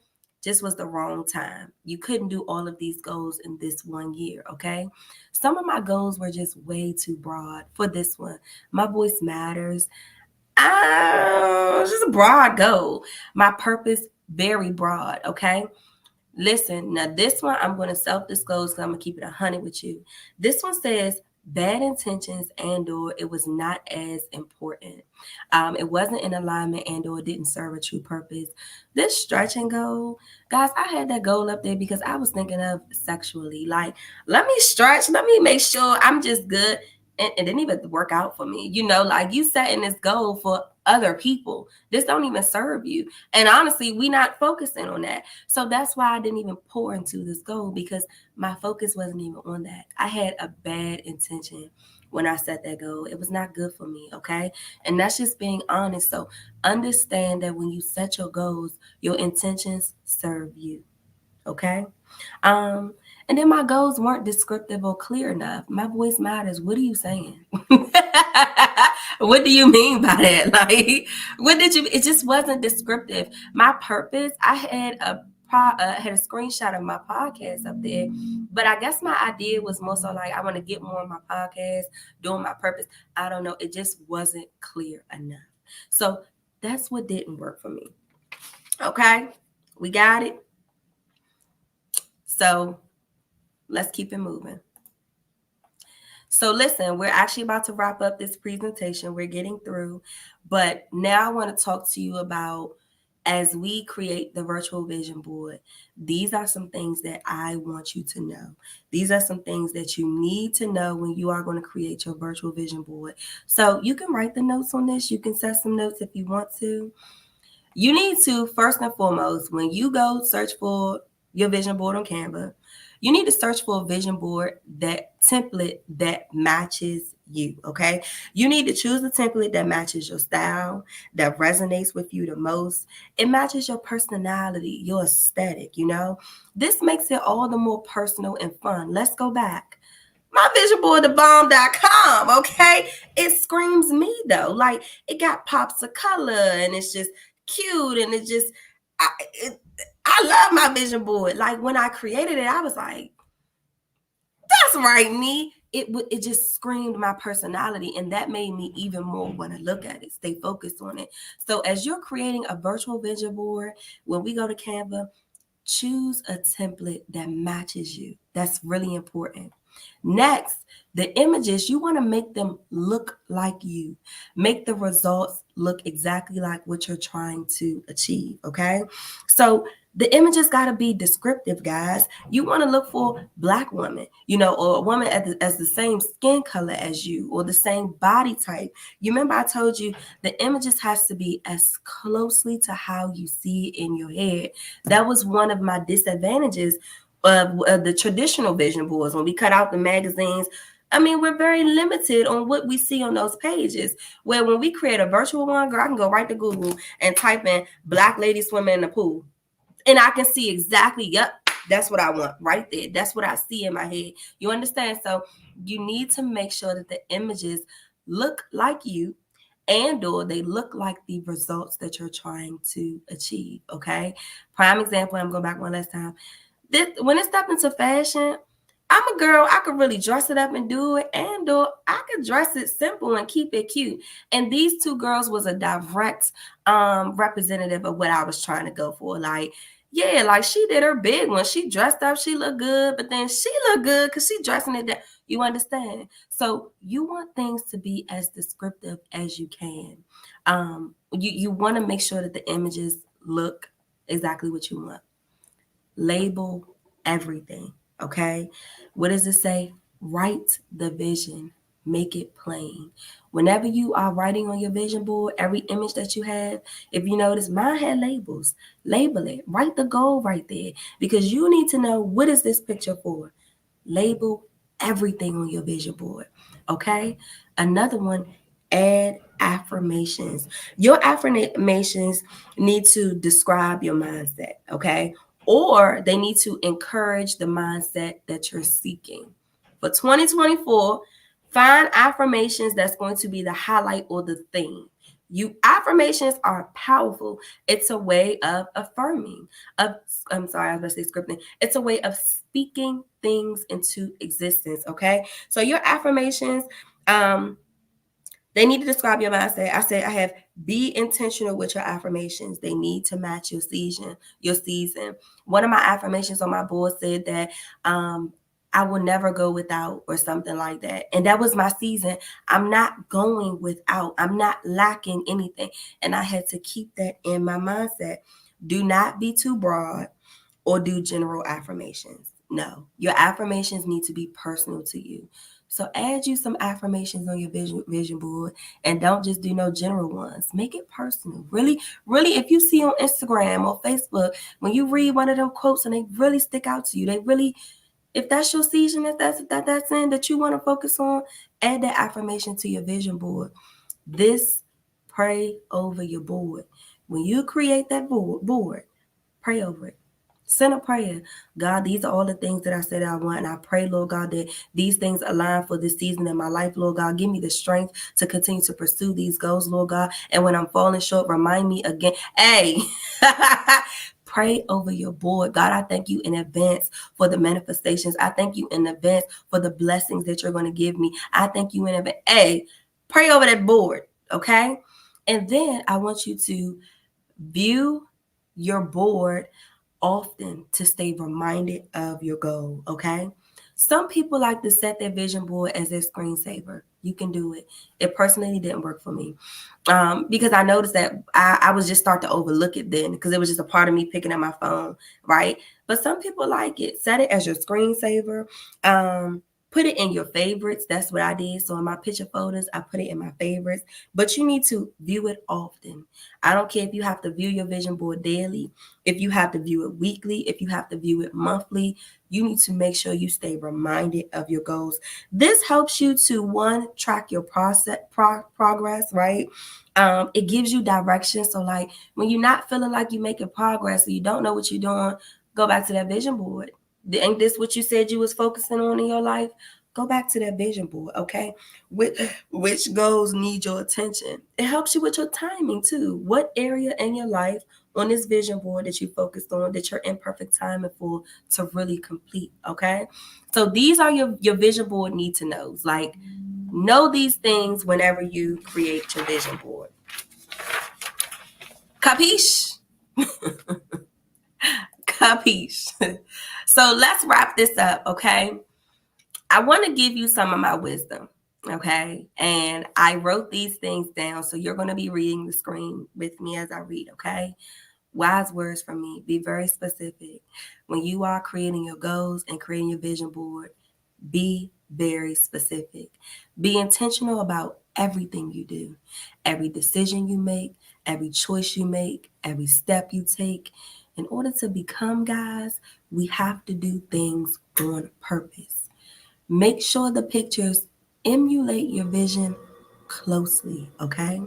just was the wrong time. You couldn't do all of these goals in this one year, okay? Some of my goals were just way too broad for this one. My voice matters. Just a broad goal. My purpose, very broad, okay? Listen, now this one I'm going to self-disclose because I'm going to keep it 100 with you. This one says bad intentions and/or it was not as important. It wasn't in alignment and/or didn't serve a true purpose. This stretching goal, guys, I had that goal up there because I was thinking of sexually. Like, let me stretch, let me make sure I'm just good. And it didn't even work out for me. Like you setting this goal for other people. This don't even serve you. And honestly, we not focusing on that. So that's why I didn't even pour into this goal because my focus wasn't even on that. I had a bad intention when I set that goal. It was not good for me, okay? And that's just being honest. So understand that when you set your goals, your intentions serve you, okay? And then my goals weren't descriptive or clear enough. My voice matters. What are you saying? What do you mean by that? Like, it just wasn't descriptive. My purpose, I had a screenshot of my podcast up there, but I guess my idea was more so like I want to get more on my podcast, doing my purpose. I don't know. It just wasn't clear enough. So that's what didn't work for me. Okay, we got it. So let's keep it moving. So listen, we're actually about to wrap up this presentation. We're getting through, but now I want to talk to you about, as we create the virtual vision board, these are some things that I want you to know. These are some things that you need to know when you are going to create your virtual vision board. So you can write the notes on this. You can set some notes if you want to. You need to, first and foremost, when you go search for your vision board on Canva, you need to search for a vision board, that template that matches you, okay? You need to choose a template that matches your style, that resonates with you the most. It matches your personality, your aesthetic, you know? This makes it all the more personal and fun. Let's go back. My vision board, thebomb.com, okay? It screams me though. Like, it got pops of color and it's just cute, and I love my vision board. Like, when I created it, I was like, that's right, me. It just screamed my personality, and that made me even more want to look at it, stay focused on it. So as you're creating a virtual vision board, when we go to Canva, choose a template that matches you. That's really important. Next, the images, you want to make them look like you. Make the results look exactly like what you're trying to achieve, okay? So the images got to be descriptive, guys. You want to look for Black woman, or a woman as the same skin color as you, or the same body type. You remember I told you the images has to be as closely to how you see it in your head. That was one of my disadvantages of the traditional vision boards. When we cut out the magazines, I mean, we're very limited on what we see on those pages. Where when we create a virtual one, girl, I can go right to Google and type in Black lady swimming in the pool, and I can see exactly, yep, that's what I want right there. That's what I see in my head. You understand? So you need to make sure that the images look like you, and or they look like the results that you're trying to achieve, okay? Prime example, I'm going back one last time. When it stepped into fashion, I'm a girl. I could really dress it up and do it, and or I could dress it simple and keep it cute. And these two girls was a direct representative of what I was trying to go for. Like, yeah, like she did her big one. She dressed up, she looked good, but then she looked good because she dressing it down. You understand? So you want things to be as descriptive as you can. You want to make sure that the images look exactly what you want. Label everything, okay? What does it say? Write the vision, make it plain. Whenever you are writing on your vision board, every image that you have, if you notice, mine had labels. Label it. Write the goal right there, because you need to know, what is this picture for? Label everything on your vision board, okay? Another one, add affirmations. Your affirmations need to describe your mindset, okay? Or they need to encourage the mindset that you're seeking. For 2024, find affirmations that's going to be the highlight or the theme. Affirmations are powerful. It's a way of affirming. I'm sorry, I was going to say scripting. It's a way of speaking things into existence. Okay, so your affirmations, they need to describe your mindset. I said I have, be intentional with your affirmations. They need to match your season. Your season. One of my affirmations on my board said that I will never go without, or something like that. And that was my season. I'm not going without. I'm not lacking anything. And I had to keep that in my mindset. Do not be too broad or do general affirmations. No, your affirmations need to be personal to you. So add you some affirmations on your vision board, and don't just do no general ones. Make it personal. Really, really, if you see on Instagram or Facebook, when you read one of them quotes and they really stick out to you, they really, if that's your season, that's in, that you want to focus on, add that affirmation to your vision board. This, pray over your board. When you create that board, pray over it. Send a prayer. God, these are all the things that I said I want. And I pray, Lord God, that these things align for this season in my life, Lord God. Give me the strength to continue to pursue these goals, Lord God. And when I'm falling short, remind me again. Hey, pray over your board. God, I thank you in advance for the manifestations. I thank you in advance for the blessings that you're going to give me. I thank you in advance. Hey, pray over that board, okay? And then I want you to view your board often to stay reminded of your goal, okay? Some people like to set their vision board as their screensaver. You can do it. It personally didn't work for me. Because I noticed that I was just start to overlook it then because it was just a part of me picking up my phone, right? But some people like it. Set it as your screensaver. Put it in your favorites. That's what I did. So in my picture folders, I put it in my favorites. But you need to view it often. I don't care if you have to view your vision board daily, if you have to view it weekly, if you have to view it monthly. You need to make sure you stay reminded of your goals. This helps you to, one, track your progress, right? It gives you direction. So like when you're not feeling like you're making progress or you don't know what you're doing, go back to that vision board. Ain't this what you said you was focusing on in your life? Go back to that vision board, okay? Which goals need your attention? It helps you with your timing too. What area in your life on this vision board that you focused on that you're in perfect timing for to really complete, okay? So these are your vision board need to knows. Like, know these things whenever you create your vision board. Capiche? Capiche? So let's wrap this up, okay? I want to give you some of my wisdom, okay? And I wrote these things down, so you're going to be reading the screen with me as I read, okay? Wise words from me. Be very specific. When you are creating your goals and creating your vision board, be very specific. Be intentional about everything you do, every decision you make, every choice you make, every step you take. In order to become, guys, we have to do things on purpose. Make sure the pictures emulate your vision closely, okay?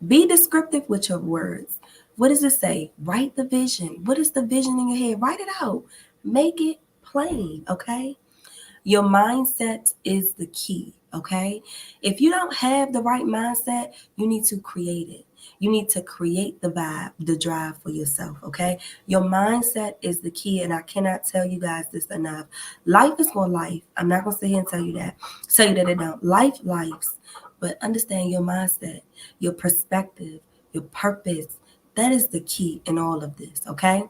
Be descriptive with your words. What does it say? Write the vision. What is the vision in your head? Write it out. Make it plain, okay? Your mindset is the key, okay? If you don't have the right mindset, you need to create it. You need to create the vibe, the drive for yourself, okay? Your mindset is the key, and I cannot tell you guys this enough. Life is going life. I'm not going to sit here and tell you that it don't. Lives. But understand your mindset, your perspective, your purpose. That is the key in all of this, okay?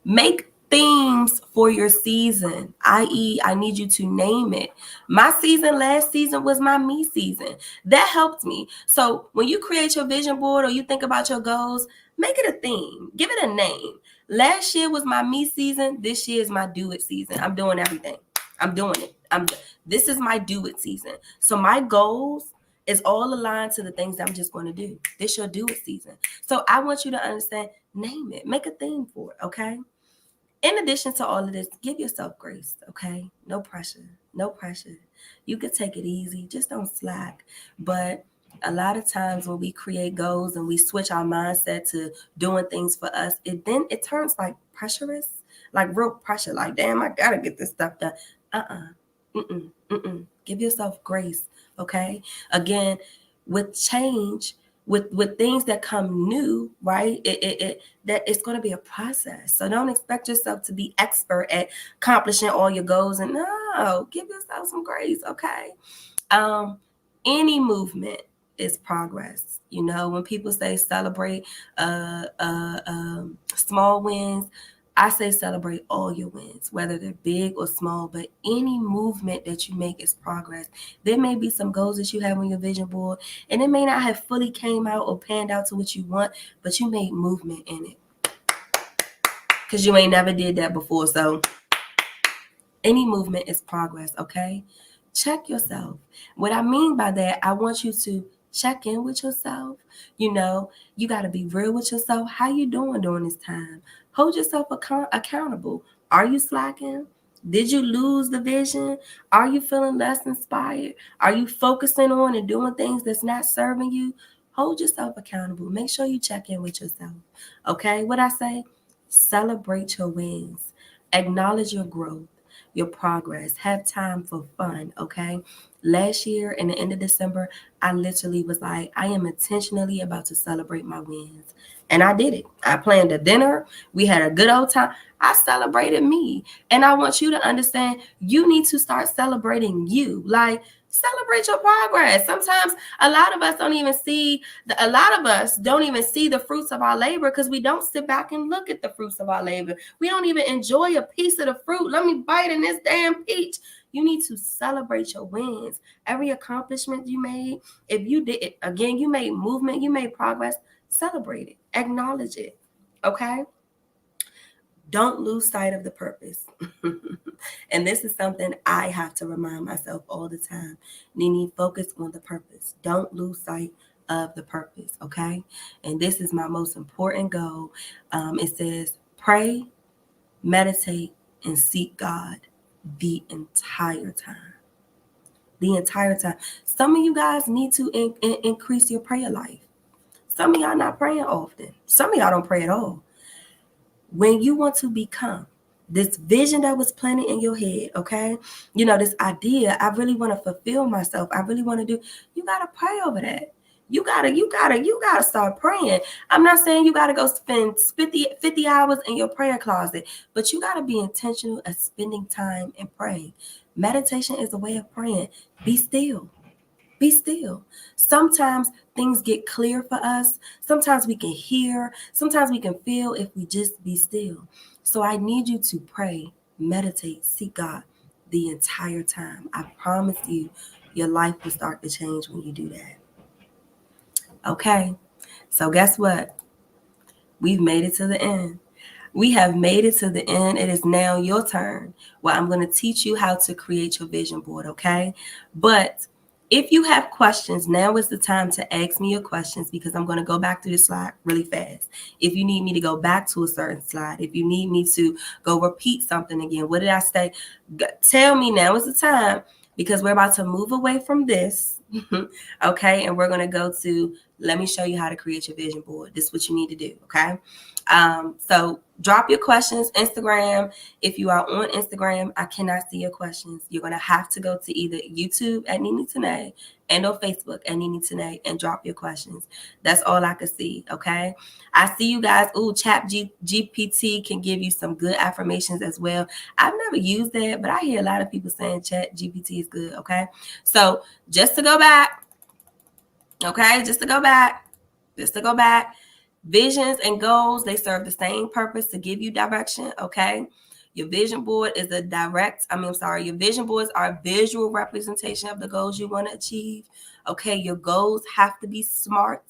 Make themes for your season, i.e., I need you to name it. My season last season was my me season. That helped me. So when you create your vision board or you think about your goals, make it a theme. Give it a name. Last year was my me season. This year is my do it season. I'm doing everything. I'm doing it. This is my do it season. So my goals is all aligned to the things that I'm just going to do. This your do it season. So I want you to understand, name it, make a theme for it, okay? In addition to all of this, give yourself grace, okay? No pressure. No pressure. You could take it easy. Just don't slack. But a lot of times when we create goals and we switch our mindset to doing things for us, it turns like pressurous, like real pressure. Like, damn, I gotta get this stuff done. Give yourself grace, okay? Again, with change, with things that come new, right? That it's going to be a process. So don't expect yourself to be expert at accomplishing all your goals. And no, give yourself some grace, okay? Um, any movement is progress. You know, when people say celebrate small wins, I say celebrate all your wins, whether they're big or small, but any movement that you make is progress. There may be some goals that you have on your vision board, and it may not have fully came out or panned out to what you want, but you made movement in it because you ain't never did that before. So any movement is progress, okay? Check yourself. What I mean by that, I want you to check in with yourself. You know, you got to be real with yourself. How you doing during this time? Hold yourself accountable. Are you slacking? Did you lose the vision? Are you feeling less inspired? Are you focusing on and doing things that's not serving you? Hold yourself accountable. Make sure you check in with yourself. Okay? What I say? Celebrate your wins. Acknowledge your growth, your progress. Have time for fun, okay? Last year, in the end of December, I literally was like, I am intentionally about to celebrate my wins. And I did it. I planned a dinner. We had a good old time. I celebrated me. And I want you to understand, you need to start celebrating you. Like, Celebrate your progress. Sometimes a lot of us don't even see the fruits of our labor because we don't sit back and look at the fruits of our labor. We don't even enjoy a piece of the fruit. Let me bite in this damn peach. You need to celebrate your wins. Every accomplishment you made, if you did it again, you made movement, you made progress, celebrate it, acknowledge it. Okay? Don't lose sight of the purpose. And this is something I have to remind myself all the time. Nini, focus on the purpose. Don't lose sight of the purpose, okay? And this is my most important goal. It says pray, meditate, and seek God the entire time. The entire time. Some of you guys need to increase your prayer life. Some of y'all not praying often. Some of y'all don't pray at all. When you want to become this vision that was planted in your head, okay? This idea, I really want to fulfill myself. I really want to do, you got to pray over that. You gotta start praying. I'm not saying you gotta go spend 50 hours in your prayer closet, but you gotta be intentional of spending time and praying. Meditation is a way of praying. Be still. Be still. Sometimes things get clear for us. Sometimes we can hear. Sometimes we can feel if we just be still. So I need you to pray, meditate, seek God the entire time. I promise you, your life will start to change when you do that. Okay? So guess what? We've made it to the end. We have made it to the end. It is now your turn where I'm going to teach you how to create your vision board, okay? But if you have questions, now is the time to ask me your questions because I'm going to go back to this slide really fast. If you need me to go back to a certain slide, if you need me to go repeat something again, what did I say? Tell me now is the time because we're about to move away from this, okay? And we're going to go to, let me show you how to create your vision board. This is what you need to do, okay? So drop your questions, Instagram. If you are on Instagram, I cannot see your questions. You're going to have to go to either YouTube at Nini Tanae and or Facebook at Nini Tanae and drop your questions. That's all I can see, okay? I see you guys. Ooh, GPT can give you some good affirmations as well. I've never used that, but I hear a lot of people saying Chat GPT is good, okay? So just to go back, visions and goals, they serve the same purpose to give you direction, okay? Your vision board is your vision boards are a visual representation of the goals you want to achieve, okay? Your goals have to be SMART.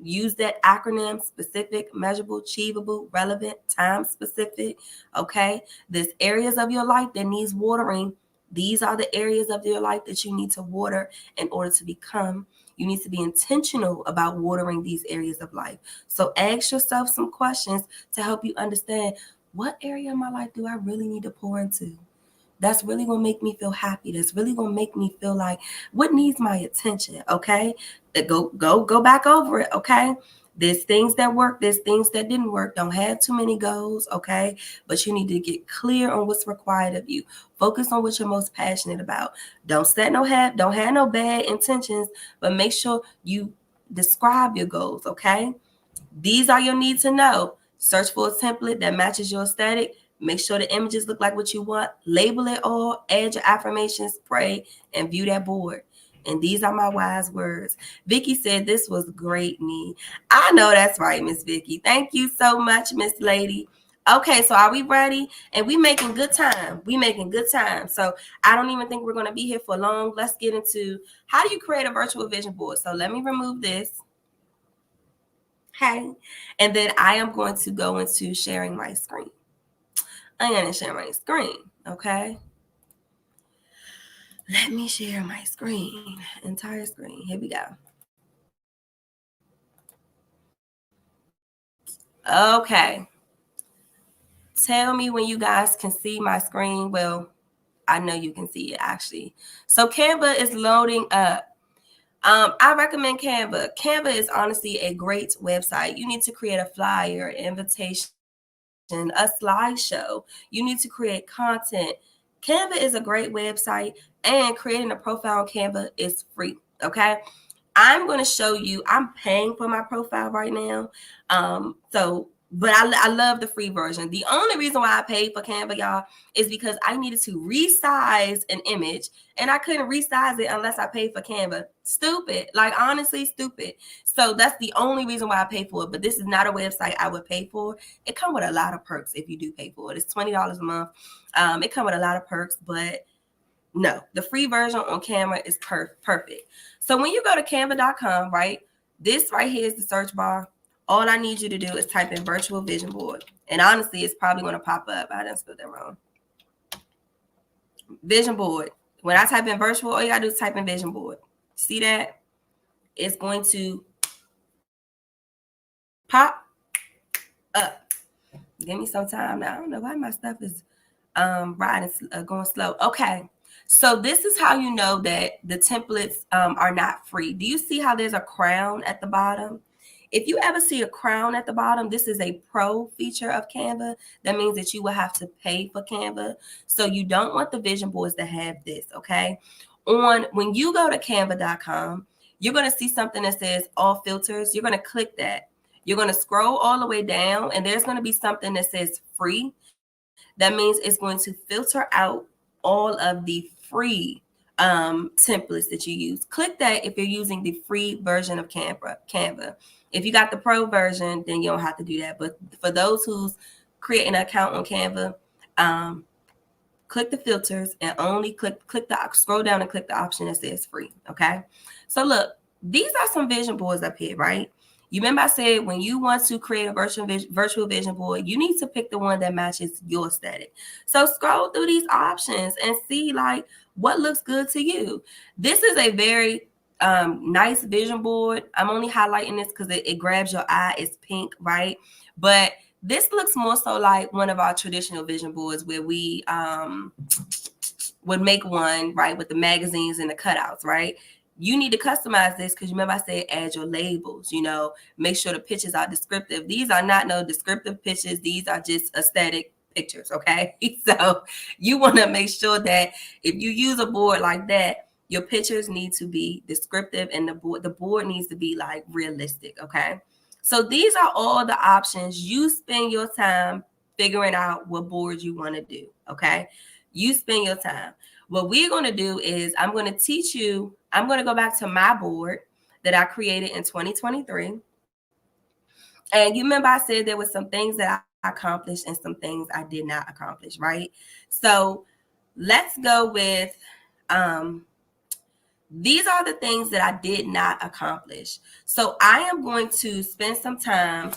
Use that acronym: specific, measurable, achievable, relevant, time specific, okay? There's areas of your life that needs watering. These are the areas of your life that you need to water in order to become. You need to be intentional about watering these areas of life. So ask yourself some questions to help you understand, what area of my life do I really need to pour into? That's really going to make me feel happy. That's really going to make me feel like, what needs my attention, okay? Go back over it, okay? There's things that work, there's things that didn't work. Don't have too many goals, okay? But you need to get clear on what's required of you. Focus on what you're most passionate about. Don't have no bad intentions, but make sure you describe your goals, okay? These are your needs to know. Search for a template that matches your aesthetic. Make sure the images look like what you want. Label it all. Add your affirmations. Pray and view that board. And these are my wise words. Vicky said this was great, Nee. I know that's right, Miss Vicky. Thank you so much, Miss Lady. Okay, so are we ready? And we making good time. So I don't even think we're going to be here for long. Let's get into, how do you create a virtual vision board? So let me remove this. Okay. And then I am going to go into sharing my screen. I'm going to share my screen. Okay. Let me share my screen. Entire screen. Here we go. Okay. Tell me when you guys can see my screen. Well, I know you can see it actually. So Canva is loading up. I recommend Canva. Canva is honestly a great website. You need to create a flyer, invitation, a slideshow. You need to create content. Canva is a great website, and creating a profile on Canva is free. Okay. I'm going to show you, I'm paying for my profile right now. So But I love the free version. The only reason why I paid for Canva, y'all, is because I needed to resize an image, and I couldn't resize it unless I paid for Canva. Stupid. Like, honestly, stupid. So that's the only reason why I paid for it. But this is not a website I would pay for. It comes with a lot of perks if you do pay for it. It's $20 a month. It comes with a lot of perks, but no, the free version on Canva is perfect. So when you go to canva.com, right, this right here is the search bar. All I need you to do is type in virtual vision board. And honestly, it's probably going to pop up. I done spelled that wrong. Vision board. When I type in virtual, all you got to do is type in vision board. See that? It's going to pop up. Give me some time now. I don't know why my stuff is going slow. Okay. So this is how you know that the templates are not free. Do you see how there's a crown at the bottom? If you ever see a crown at the bottom, this is a pro feature of Canva. That means that you will have to pay for Canva. So you don't want the vision boards to have this, okay? When you go to canva.com, you're going to see something that says all filters. You're going to click that. You're going to scroll all the way down, and there's going to be something that says free. That means it's going to filter out all of the free templates that you use. Click that if you're using the free version of Canva. If you got the pro version, then you don't have to do that. But for those who's creating an account on Canva, click the filters and only scroll down and click the option that says free. Okay. So look, these are some vision boards up here, right? You remember I said when you want to create a virtual vision board, you need to pick the one that matches your aesthetic. So scroll through these options and see like what looks good to you. This is a very nice vision board. I'm only highlighting this because it grabs your eye. It's pink, right? But this looks more so like one of our traditional vision boards where we would make one, right, with the magazines and the cutouts, right? You need to customize this because remember I said add your labels, make sure the pictures are descriptive. These are not no descriptive pictures. These are just aesthetic pictures, okay? So you want to make sure that if you use a board like that, your pictures need to be descriptive and the board needs to be like realistic, okay? So these are all the options. You spend your time figuring out what board you want to do, okay? You spend your time. What we're going to do is I'm going to teach you, I'm going to go back to my board that I created in 2023. And you remember I said there were some things that I accomplished and some things I did not accomplish, right? So let's go with, these are the things that I did not accomplish. So I am going to spend some time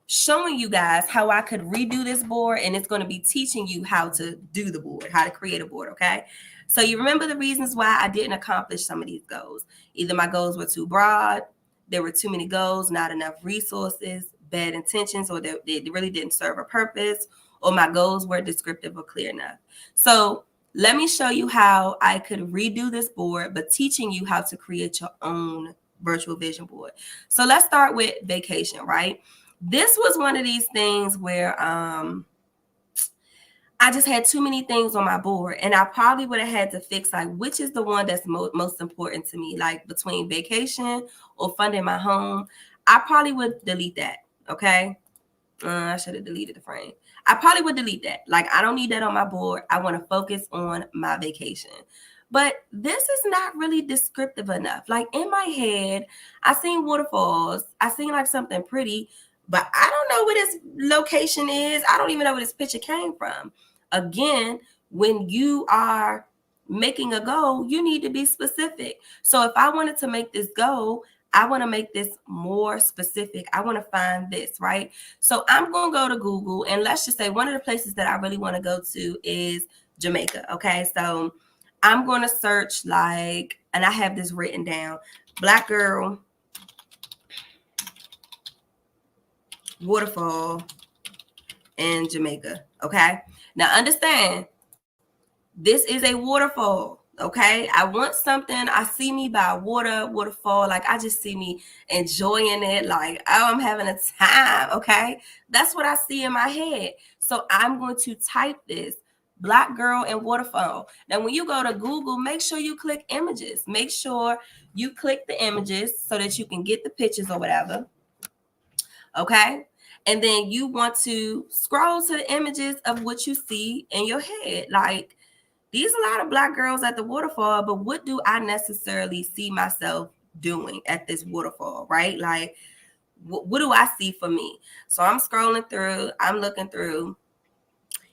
showing you guys how I could redo this board, and it's going to be teaching you how to do the board, how to create a board, okay? So you remember the reasons why I didn't accomplish some of these goals. Either my goals were too broad, there were too many goals, not enough resources, bad intentions, or they really didn't serve a purpose, or my goals weren't descriptive or clear enough. So let me show you how I could redo this board, but teaching you how to create your own virtual vision board. So let's start with vacation, right? This was one of these things where I just had too many things on my board, and I probably would have had to fix like which is the one that's most important to me, like between vacation or funding my home. I probably would delete that. Okay. I should have deleted the frame. I probably would delete that. Like, I don't need that on my board. I want to focus on my vacation. But this is not really descriptive enough. Like in my head, I seen waterfalls. I seen like something pretty, but I don't know where this location is. I don't even know where this picture came from. Again, when you are making a goal, you need to be specific. So if I wanted to make this goal, I want to make this more specific. I want to find this, right? So I'm going to go to Google, and let's just say one of the places that I really want to go to is Jamaica. Okay. So I'm going to search like, and I have this written down, Black girl, waterfall in Jamaica. Okay. Now understand, this is a waterfall. Okay. I want something. I see me by waterfall. Like I just see me enjoying it. Like, oh, I'm having a time. Okay. That's what I see in my head. So I'm going to type this, Black girl and waterfall. Now, when you go to Google, make sure you click images. Make sure you click the images so that you can get the pictures or whatever. Okay. And then you want to scroll to the images of what you see in your head. Like, these are a lot of Black girls at the waterfall, but what do I necessarily see myself doing at this waterfall, right? Like, what do I see for me? So I'm scrolling through, I'm looking through,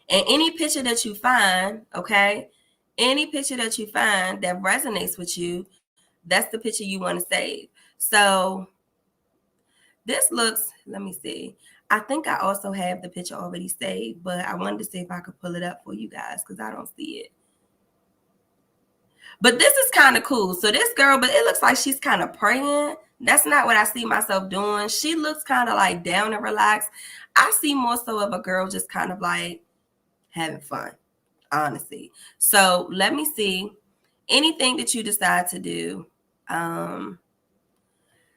and any picture that you find, okay, any picture that you find that resonates with you, that's the picture you want to save. So this looks, let me see. I think I also have the picture already saved, but I wanted to see if I could pull it up for you guys because I don't see it. But this is kind of cool. So this girl, but it looks like she's kind of praying. That's not what I see myself doing. She looks kind of like down and relaxed. I see more so of a girl just kind of like having fun, honestly. So let me see. Anything that you decide to do.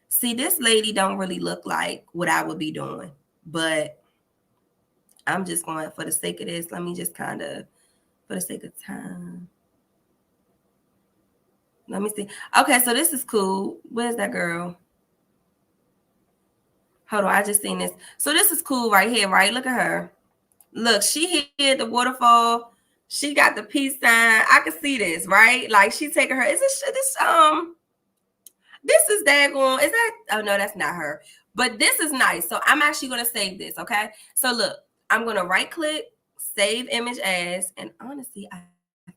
See, this lady don't really look like what I would be doing, but I'm just going, for the sake of this, let me just kind of, for the sake of time. Let me see. Okay, so this is cool. Where's that girl? Hold on, I just seen this. So this is cool right here, right? Look at her. Look, she hit the waterfall. She got the peace sign. I can see this, right? Like, she's taking her. Is this is daggone. Is that? Oh no, that's not her. But this is nice. So I'm actually gonna save this. Okay. So look, I'm gonna right click, save image as, and honestly, I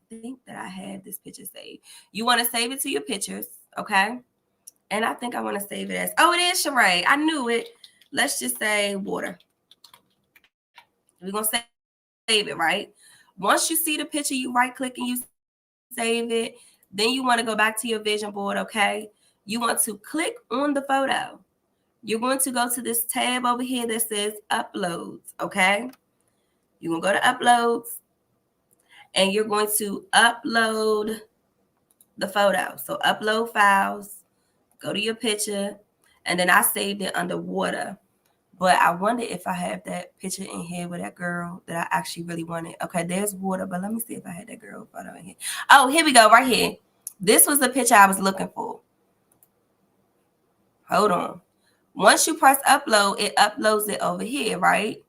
think that I have this picture saved. You want to save it to your pictures, okay? And I think I want to save it as, oh, it is Sheree. I knew it. Let's just say water. We're gonna save it, right? Once you see the picture, you right click and you save it. Then you want to go back to your vision board, okay? You want to click on the photo. You're going to go to this tab over here that says uploads, okay? You're going to go to uploads and you're going to upload the photo. So upload files, go to your picture, and then I saved it underwater. But I wonder if I have that picture in here with that girl that I actually really wanted. Okay, there's water, but let me see if I had that girl photo in here. Oh, here we go, right here. This was the picture I was looking for. Hold on. Once you press upload, it uploads it over here, right?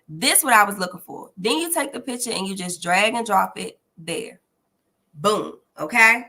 This what I was looking for. Then you take the picture and you just drag and drop it there. Boom, okay?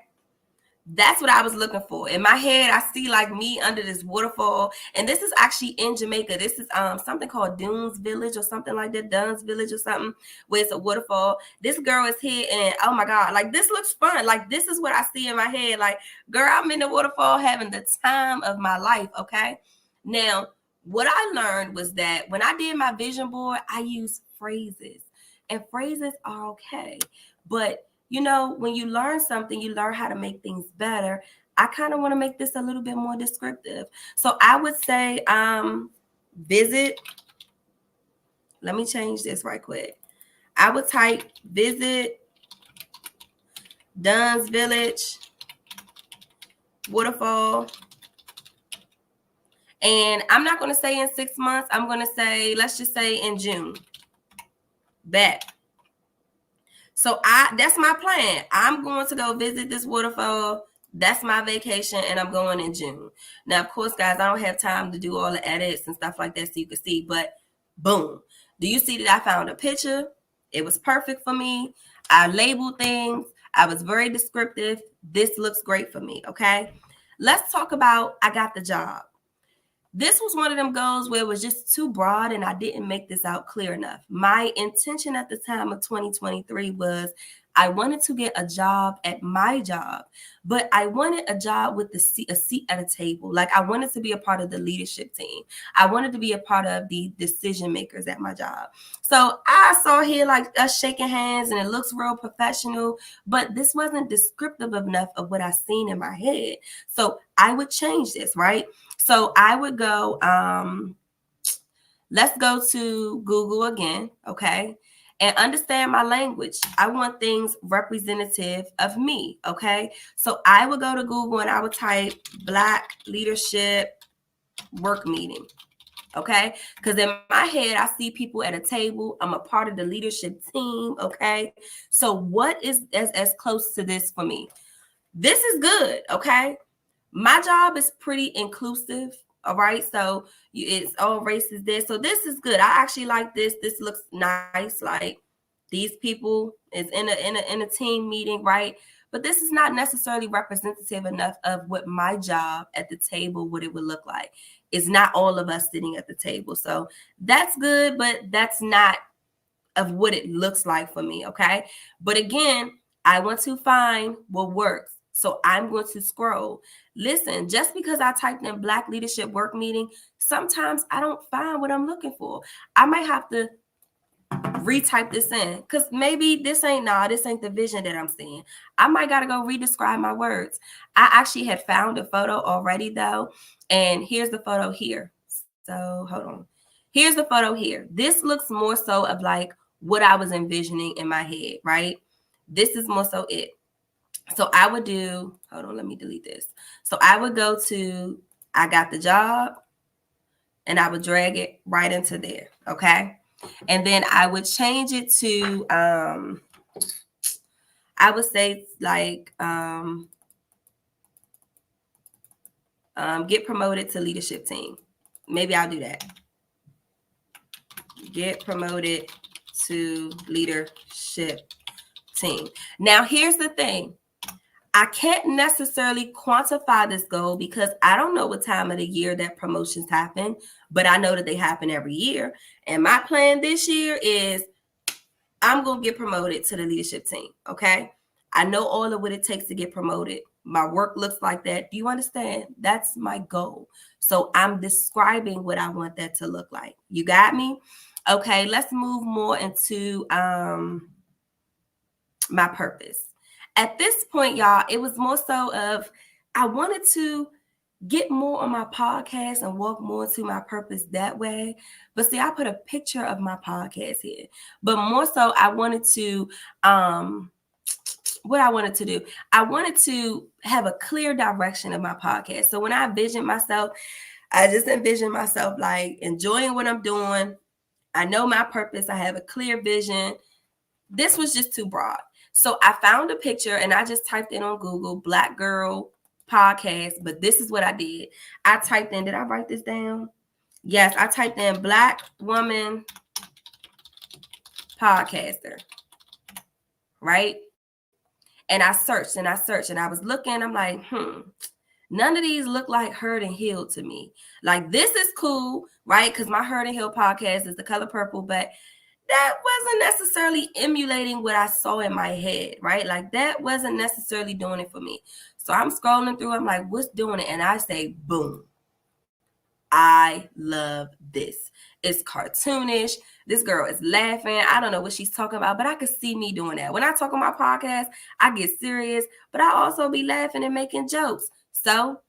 That's what I was looking for. In my head, I see like me under this waterfall. And this is actually in Jamaica. This is something called Dunes Village or something like that. Dunes Village or something, where it's a waterfall. This girl is here and oh my God, like this looks fun. Like this is what I see in my head. Like, girl, I'm in the waterfall having the time of my life, okay? Now, what I learned was that when I did my vision board, I used phrases. And phrases are okay. But you know, when you learn something, you learn how to make things better. I kind of want to make this a little bit more descriptive. So I would say visit. Let me change this right quick. I would type visit Dunn's Village waterfall. And I'm not going to say in 6 months. I'm going to say, let's just say in June. Bet. So that's my plan. I'm going to go visit this waterfall. That's my vacation, and I'm going in June. Now, of course, guys, I don't have time to do all the edits and stuff like that so you can see, but boom. Do you see that I found a picture? It was perfect for me. I labeled things. I was very descriptive. This looks great for me, okay? Let's talk about I got the job. This was one of them goals where it was just too broad and I didn't make this out clear enough. My intention at the time of 2023 was I wanted to get a job at my job, but I wanted a job with a seat at a table. Like I wanted to be a part of the leadership team. I wanted to be a part of the decision makers at my job. So I saw here like us shaking hands and it looks real professional, but this wasn't descriptive enough of what I seen in my head. So I would change this, right? So I would go, let's go to Google again, okay? And understand my language. I want things representative of me, okay? So I would go to Google and I would type Black Leadership Work Meeting, okay? Because in my head, I see people at a table. I'm a part of the leadership team, okay? So what is as close to this for me? This is good, okay? My job is pretty inclusive. All right. So it's all races there. So this is good. I actually like this. This looks nice. Like these people is in a team meeting, right? But this is not necessarily representative enough of what my job at the table, what it would look like. It's not all of us sitting at the table. So that's good, but that's not of what it looks like for me. Okay. But again, I want to find what works. So I'm going to scroll. Listen, just because I typed in Black Leadership Work Meeting, sometimes I don't find what I'm looking for. I might have to retype this in because maybe this ain't the vision that I'm seeing. I might gotta go redescribe my words. I actually had found a photo already though, and here's the photo here. So hold on. Here's the photo here. This looks more so of like what I was envisioning in my head, right? This is more so it. So I would do, hold on, let me delete this. So I would go to, I got the job, and I would drag it right into there, okay? And then I would change it to, I would say like, get promoted to leadership team. Maybe I'll do that. Get promoted to leadership team. Now, here's the thing. I can't necessarily quantify this goal because I don't know what time of the year that promotions happen, but I know that they happen every year. And my plan this year is I'm going to get promoted to the leadership team. Okay. I know all of what it takes to get promoted. My work looks like that. Do you understand? That's my goal. So I'm describing what I want that to look like. You got me? Okay. Let's move more into my purpose. At this point, y'all, it was more so of I wanted to get more on my podcast and walk more to my purpose that way. But see, I put a picture of my podcast here. But more so, I wanted to what I wanted to do. I wanted to have a clear direction of my podcast. So when I envisioned myself, I just envisioned myself like enjoying what I'm doing. I know my purpose. I have a clear vision. This was just too broad. So I found a picture and I just typed in on Google Black Girl Podcast, but this is what I did. I typed in, did I write this down? Yes, I typed in Black Woman Podcaster, right? And I searched and I searched and I was looking, I'm like, none of these look like Heard and Healed to me. Like this is cool, right? Because my Heard and Healed podcast is The Color Purple, but that wasn't necessarily emulating what I saw in my head, right? Like that wasn't necessarily doing it for me. So I'm scrolling through, I'm like, what's doing it? And I say, boom, I love this. It's cartoonish. This girl is laughing. I don't know what she's talking about, but I could see me doing that. When I talk on my podcast, I get serious, but I also be laughing and making jokes. So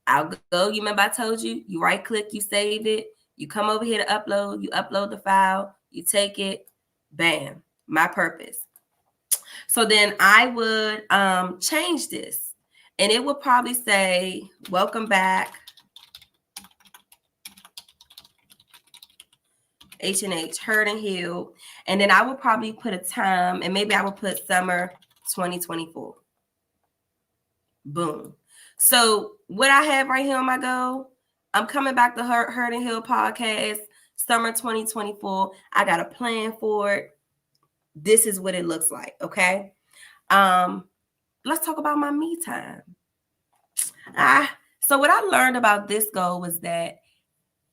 I'll go. You remember I told you, you right click, you save it. You come over here to upload. You upload the file. You take it. Bam. My purpose. So then I would change this. And it would probably say, welcome back. H&H, Heard and Healed. And then I would probably put a time, and maybe I would put summer 2024. Boom. So what I have right here on my goal, I'm coming back to Heard and Healed podcast, summer 2024. I got a plan for it. This is what it looks like, okay? Let's talk about my me time. So what I learned about this goal was that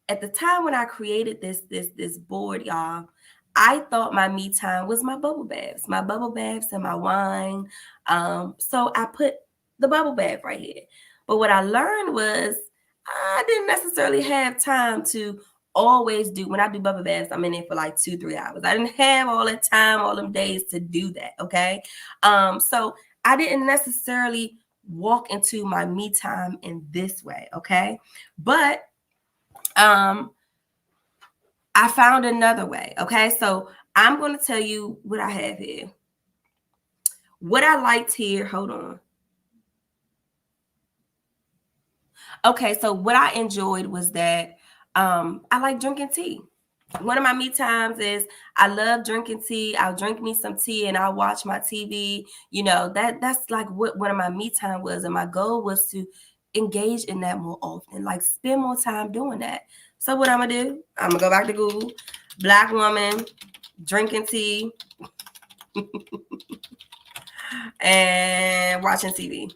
at the time when I created this board, y'all, I thought my me time was my bubble baths and my wine. So I put the bubble bath right here. But what I learned was I didn't necessarily have time to always do, when I do bubble baths, I'm in there for like 2-3 hours. I didn't have all that time, all them days to do that, okay? So I didn't necessarily walk into my me time in this way, okay? But I found another way, okay? So I'm going to tell you what I have here. What I liked here, hold on. Okay, so what I enjoyed was that I like drinking tea. One of my me times is I love drinking tea. I'll drink me some tea and I'll watch my TV. You know, that's like what one of my me time was. And my goal was to engage in that more often. Like spend more time doing that. So what I'm gonna do? I'm gonna go back to Google. Black woman drinking tea and watching TV.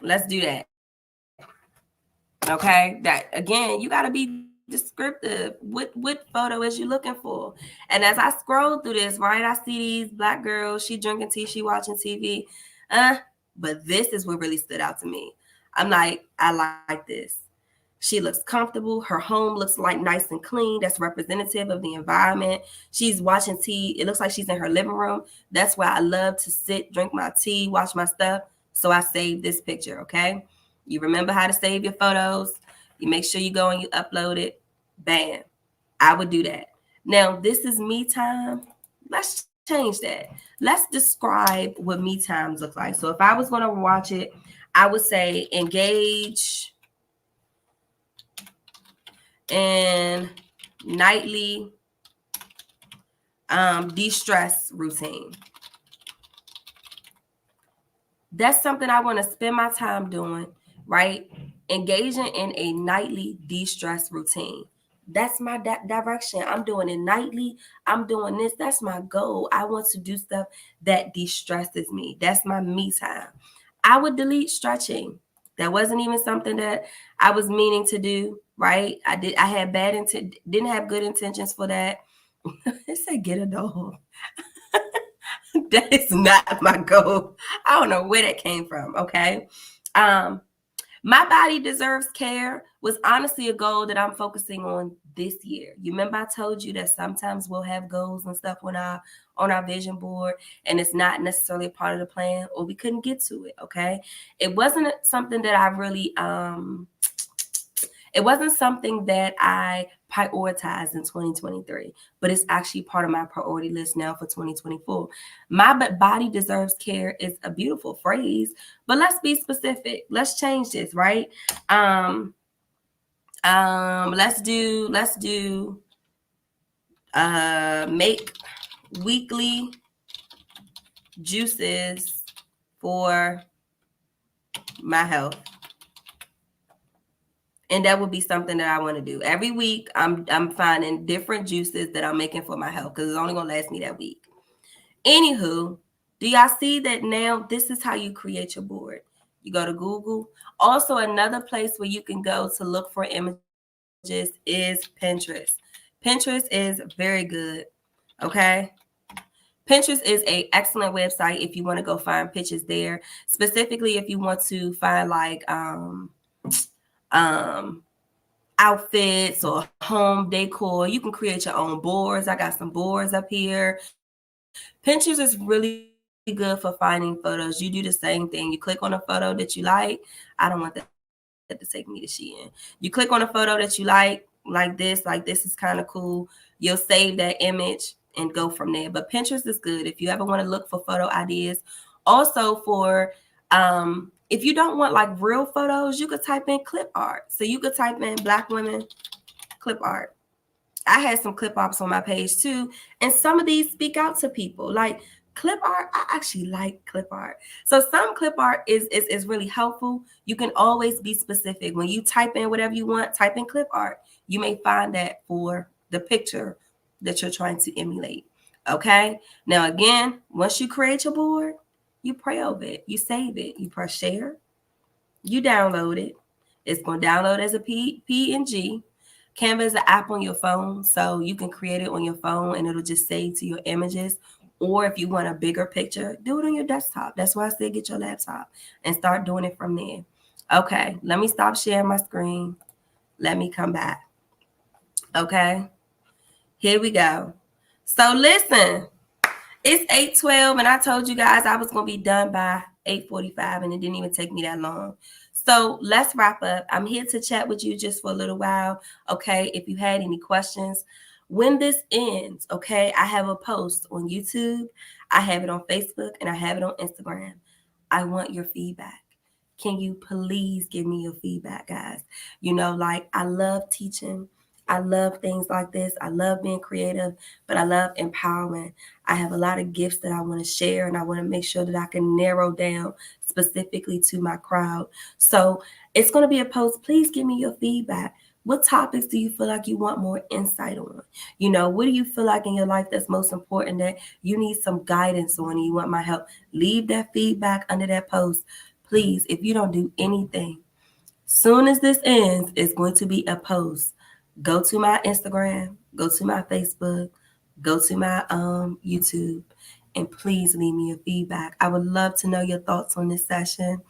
Let's do that. Okay. That again, you gotta be descriptive. What photo is you looking for? And as I scroll through this, right, I see these black girls. She drinking tea. She watching TV. But this is what really stood out to me. I'm like, I like this. She looks comfortable. Her home looks like nice and clean. That's representative of the environment. She's watching tea. It looks like she's in her living room. That's why I love to sit, drink my tea, watch my stuff. So I saved this picture, okay? You remember how to save your photos. You make sure you go and you upload it. Bam. I would do that. Now, this is me time. Let's change that. Let's describe what me times look like. So if I was going to watch it, I would say engage in nightly de-stress routine. That's something I want to spend my time doing, right? Engaging in a nightly de-stress routine. That's my direction. I'm doing it nightly. I'm doing this. That's my goal. I want to do stuff that de-stresses me. That's my me time. I would delete stretching. That wasn't even something that I was meaning to do, right? I had didn't have good intentions for that. It said get a dog. That is not my goal. I don't know where that came from. Okay. My body deserves care was honestly a goal that I'm focusing on this year. You remember I told you that sometimes we'll have goals and stuff on our vision board and it's not necessarily a part of the plan or we couldn't get to it. Okay. It wasn't something that I really it wasn't something that I prioritized in 2023, but it's actually part of my priority list now for 2024. My body deserves care is a beautiful phrase, but let's be specific. Let's change this, right? Let's do make weekly juices for my health. And that would be something that I want to do. Every week, I'm finding different juices that I'm making for my health because it's only going to last me that week. Anywho, do y'all see that now this is how you create your board? You go to Google. Also, another place where you can go to look for images is Pinterest. Pinterest is very good, okay? Pinterest is an excellent website if you want to go find pictures there. Specifically, if you want to find like outfits or home decor. You can create your own boards. I got some boards up here. Pinterest is really good for finding photos. You do the same thing. You click on a photo that you like. I don't want that to take me to Shein. You click on a photo that you like this is kind of cool. You'll save that image and go from there. But Pinterest is good if you ever want to look for photo ideas. Also for if you don't want like real photos, you could type in clip art. So you could type in black women clip art. I had some clip arts on my page too. And some of these speak out to people. Like clip art, I actually like clip art. So some clip art is really helpful. You can always be specific. When you type in whatever you want, type in clip art. You may find that for the picture that you're trying to emulate. Okay. Now, again, once you create your board, you pray over it, you save it, you press share, you download it. It's going to download as a PNG. Canva is an app on your phone, so you can create it on your phone and it'll just save to your images. Or if you want a bigger picture, do it on your desktop. That's why I say get your laptop and start doing it from there. Okay, let me stop sharing my screen. Let me come back. Okay, here we go. So listen, it's 8:12 and I told you guys I was going to be done by 8:45 and it didn't even take me that long. So let's wrap up. I'm here to chat with you just for a little while. Okay, if you had any questions. When this ends, okay, I have a post on YouTube, I have it on Facebook, and I have it on Instagram. I want your feedback. Can you please give me your feedback, guys? You know, like I love teaching. I love things like this. I love being creative, but I love empowerment. I have a lot of gifts that I want to share, and I want to make sure that I can narrow down specifically to my crowd. So it's going to be a post. Please give me your feedback. What topics do you feel like you want more insight on? What do you feel like in your life that's most important that you need some guidance on and you want my help? Leave that feedback under that post. Please, if you don't do anything, soon as this ends, it's going to be a post. Go to my Instagram, go to my Facebook, go to my YouTube, and please leave me your feedback. I would love to know your thoughts on this session.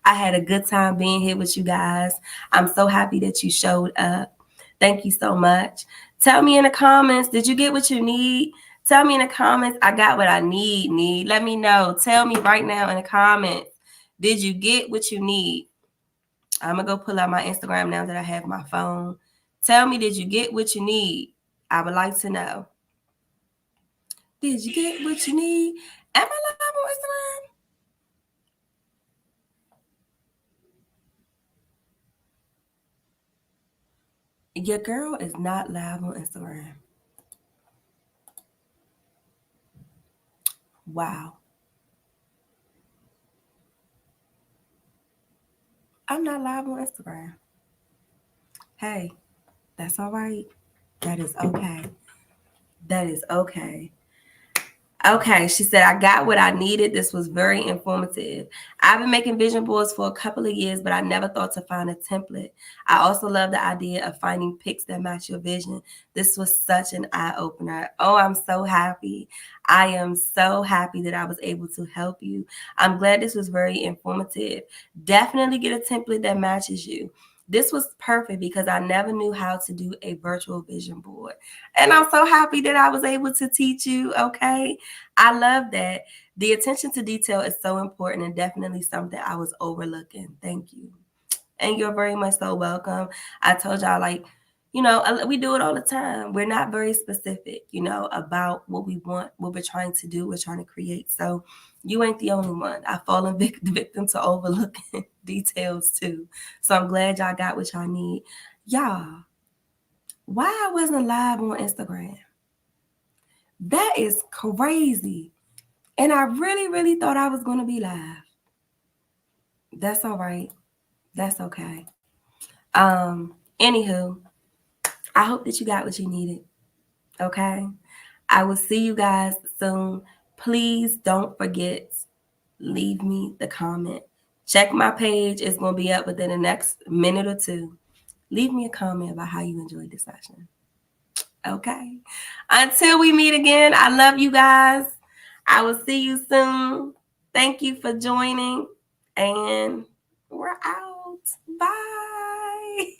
I had a good time being here with you guys. I'm so happy that you showed up. Thank you so much. Tell me in the comments, did you get what you need? Tell me in the comments, I got what I need. Let me know. Tell me right now in the comments, did you get what you need? I'm going to go pull out my Instagram now that I have my phone. Tell me, did you get what you need? I would like to know. Did you get what you need? Am I live on Instagram? Your girl is not live on Instagram. Wow. I'm not live on Instagram. Hey, that's all right. That is okay. That is okay. Okay, she said, I got what I needed. This was very informative. I've been making vision boards for a couple of years, but I never thought to find a template. I also love the idea of finding pics that match your vision. This was such an eye opener. Oh, I'm so happy. I am so happy that I was able to help you. I'm glad this was very informative. Definitely get a template that matches you. This was perfect because I never knew how to do a virtual vision board. And I'm so happy that I was able to teach you. Okay. I love that. The attention to detail is so important and definitely something I was overlooking. Thank you. And you're very much so welcome. I told y'all, we do it all the time. We're not very specific, about what we want, what we're trying to do, we're trying to create. So you ain't the only one. I've fallen victim to overlooking details too. So I'm glad y'all got what y'all need. Y'all, why I wasn't live on Instagram? That is crazy. And I really, really thought I was going to be live. That's all right. That's okay. Anywho, I hope that you got what you needed. Okay. I will see you guys soon. Please don't forget, leave me the comment. Check my page. It's going to be up within the next minute or two. Leave me a comment about how you enjoyed this session. Okay. Until we meet again, I love you guys. I will see you soon. Thank you for joining, and we're out. Bye.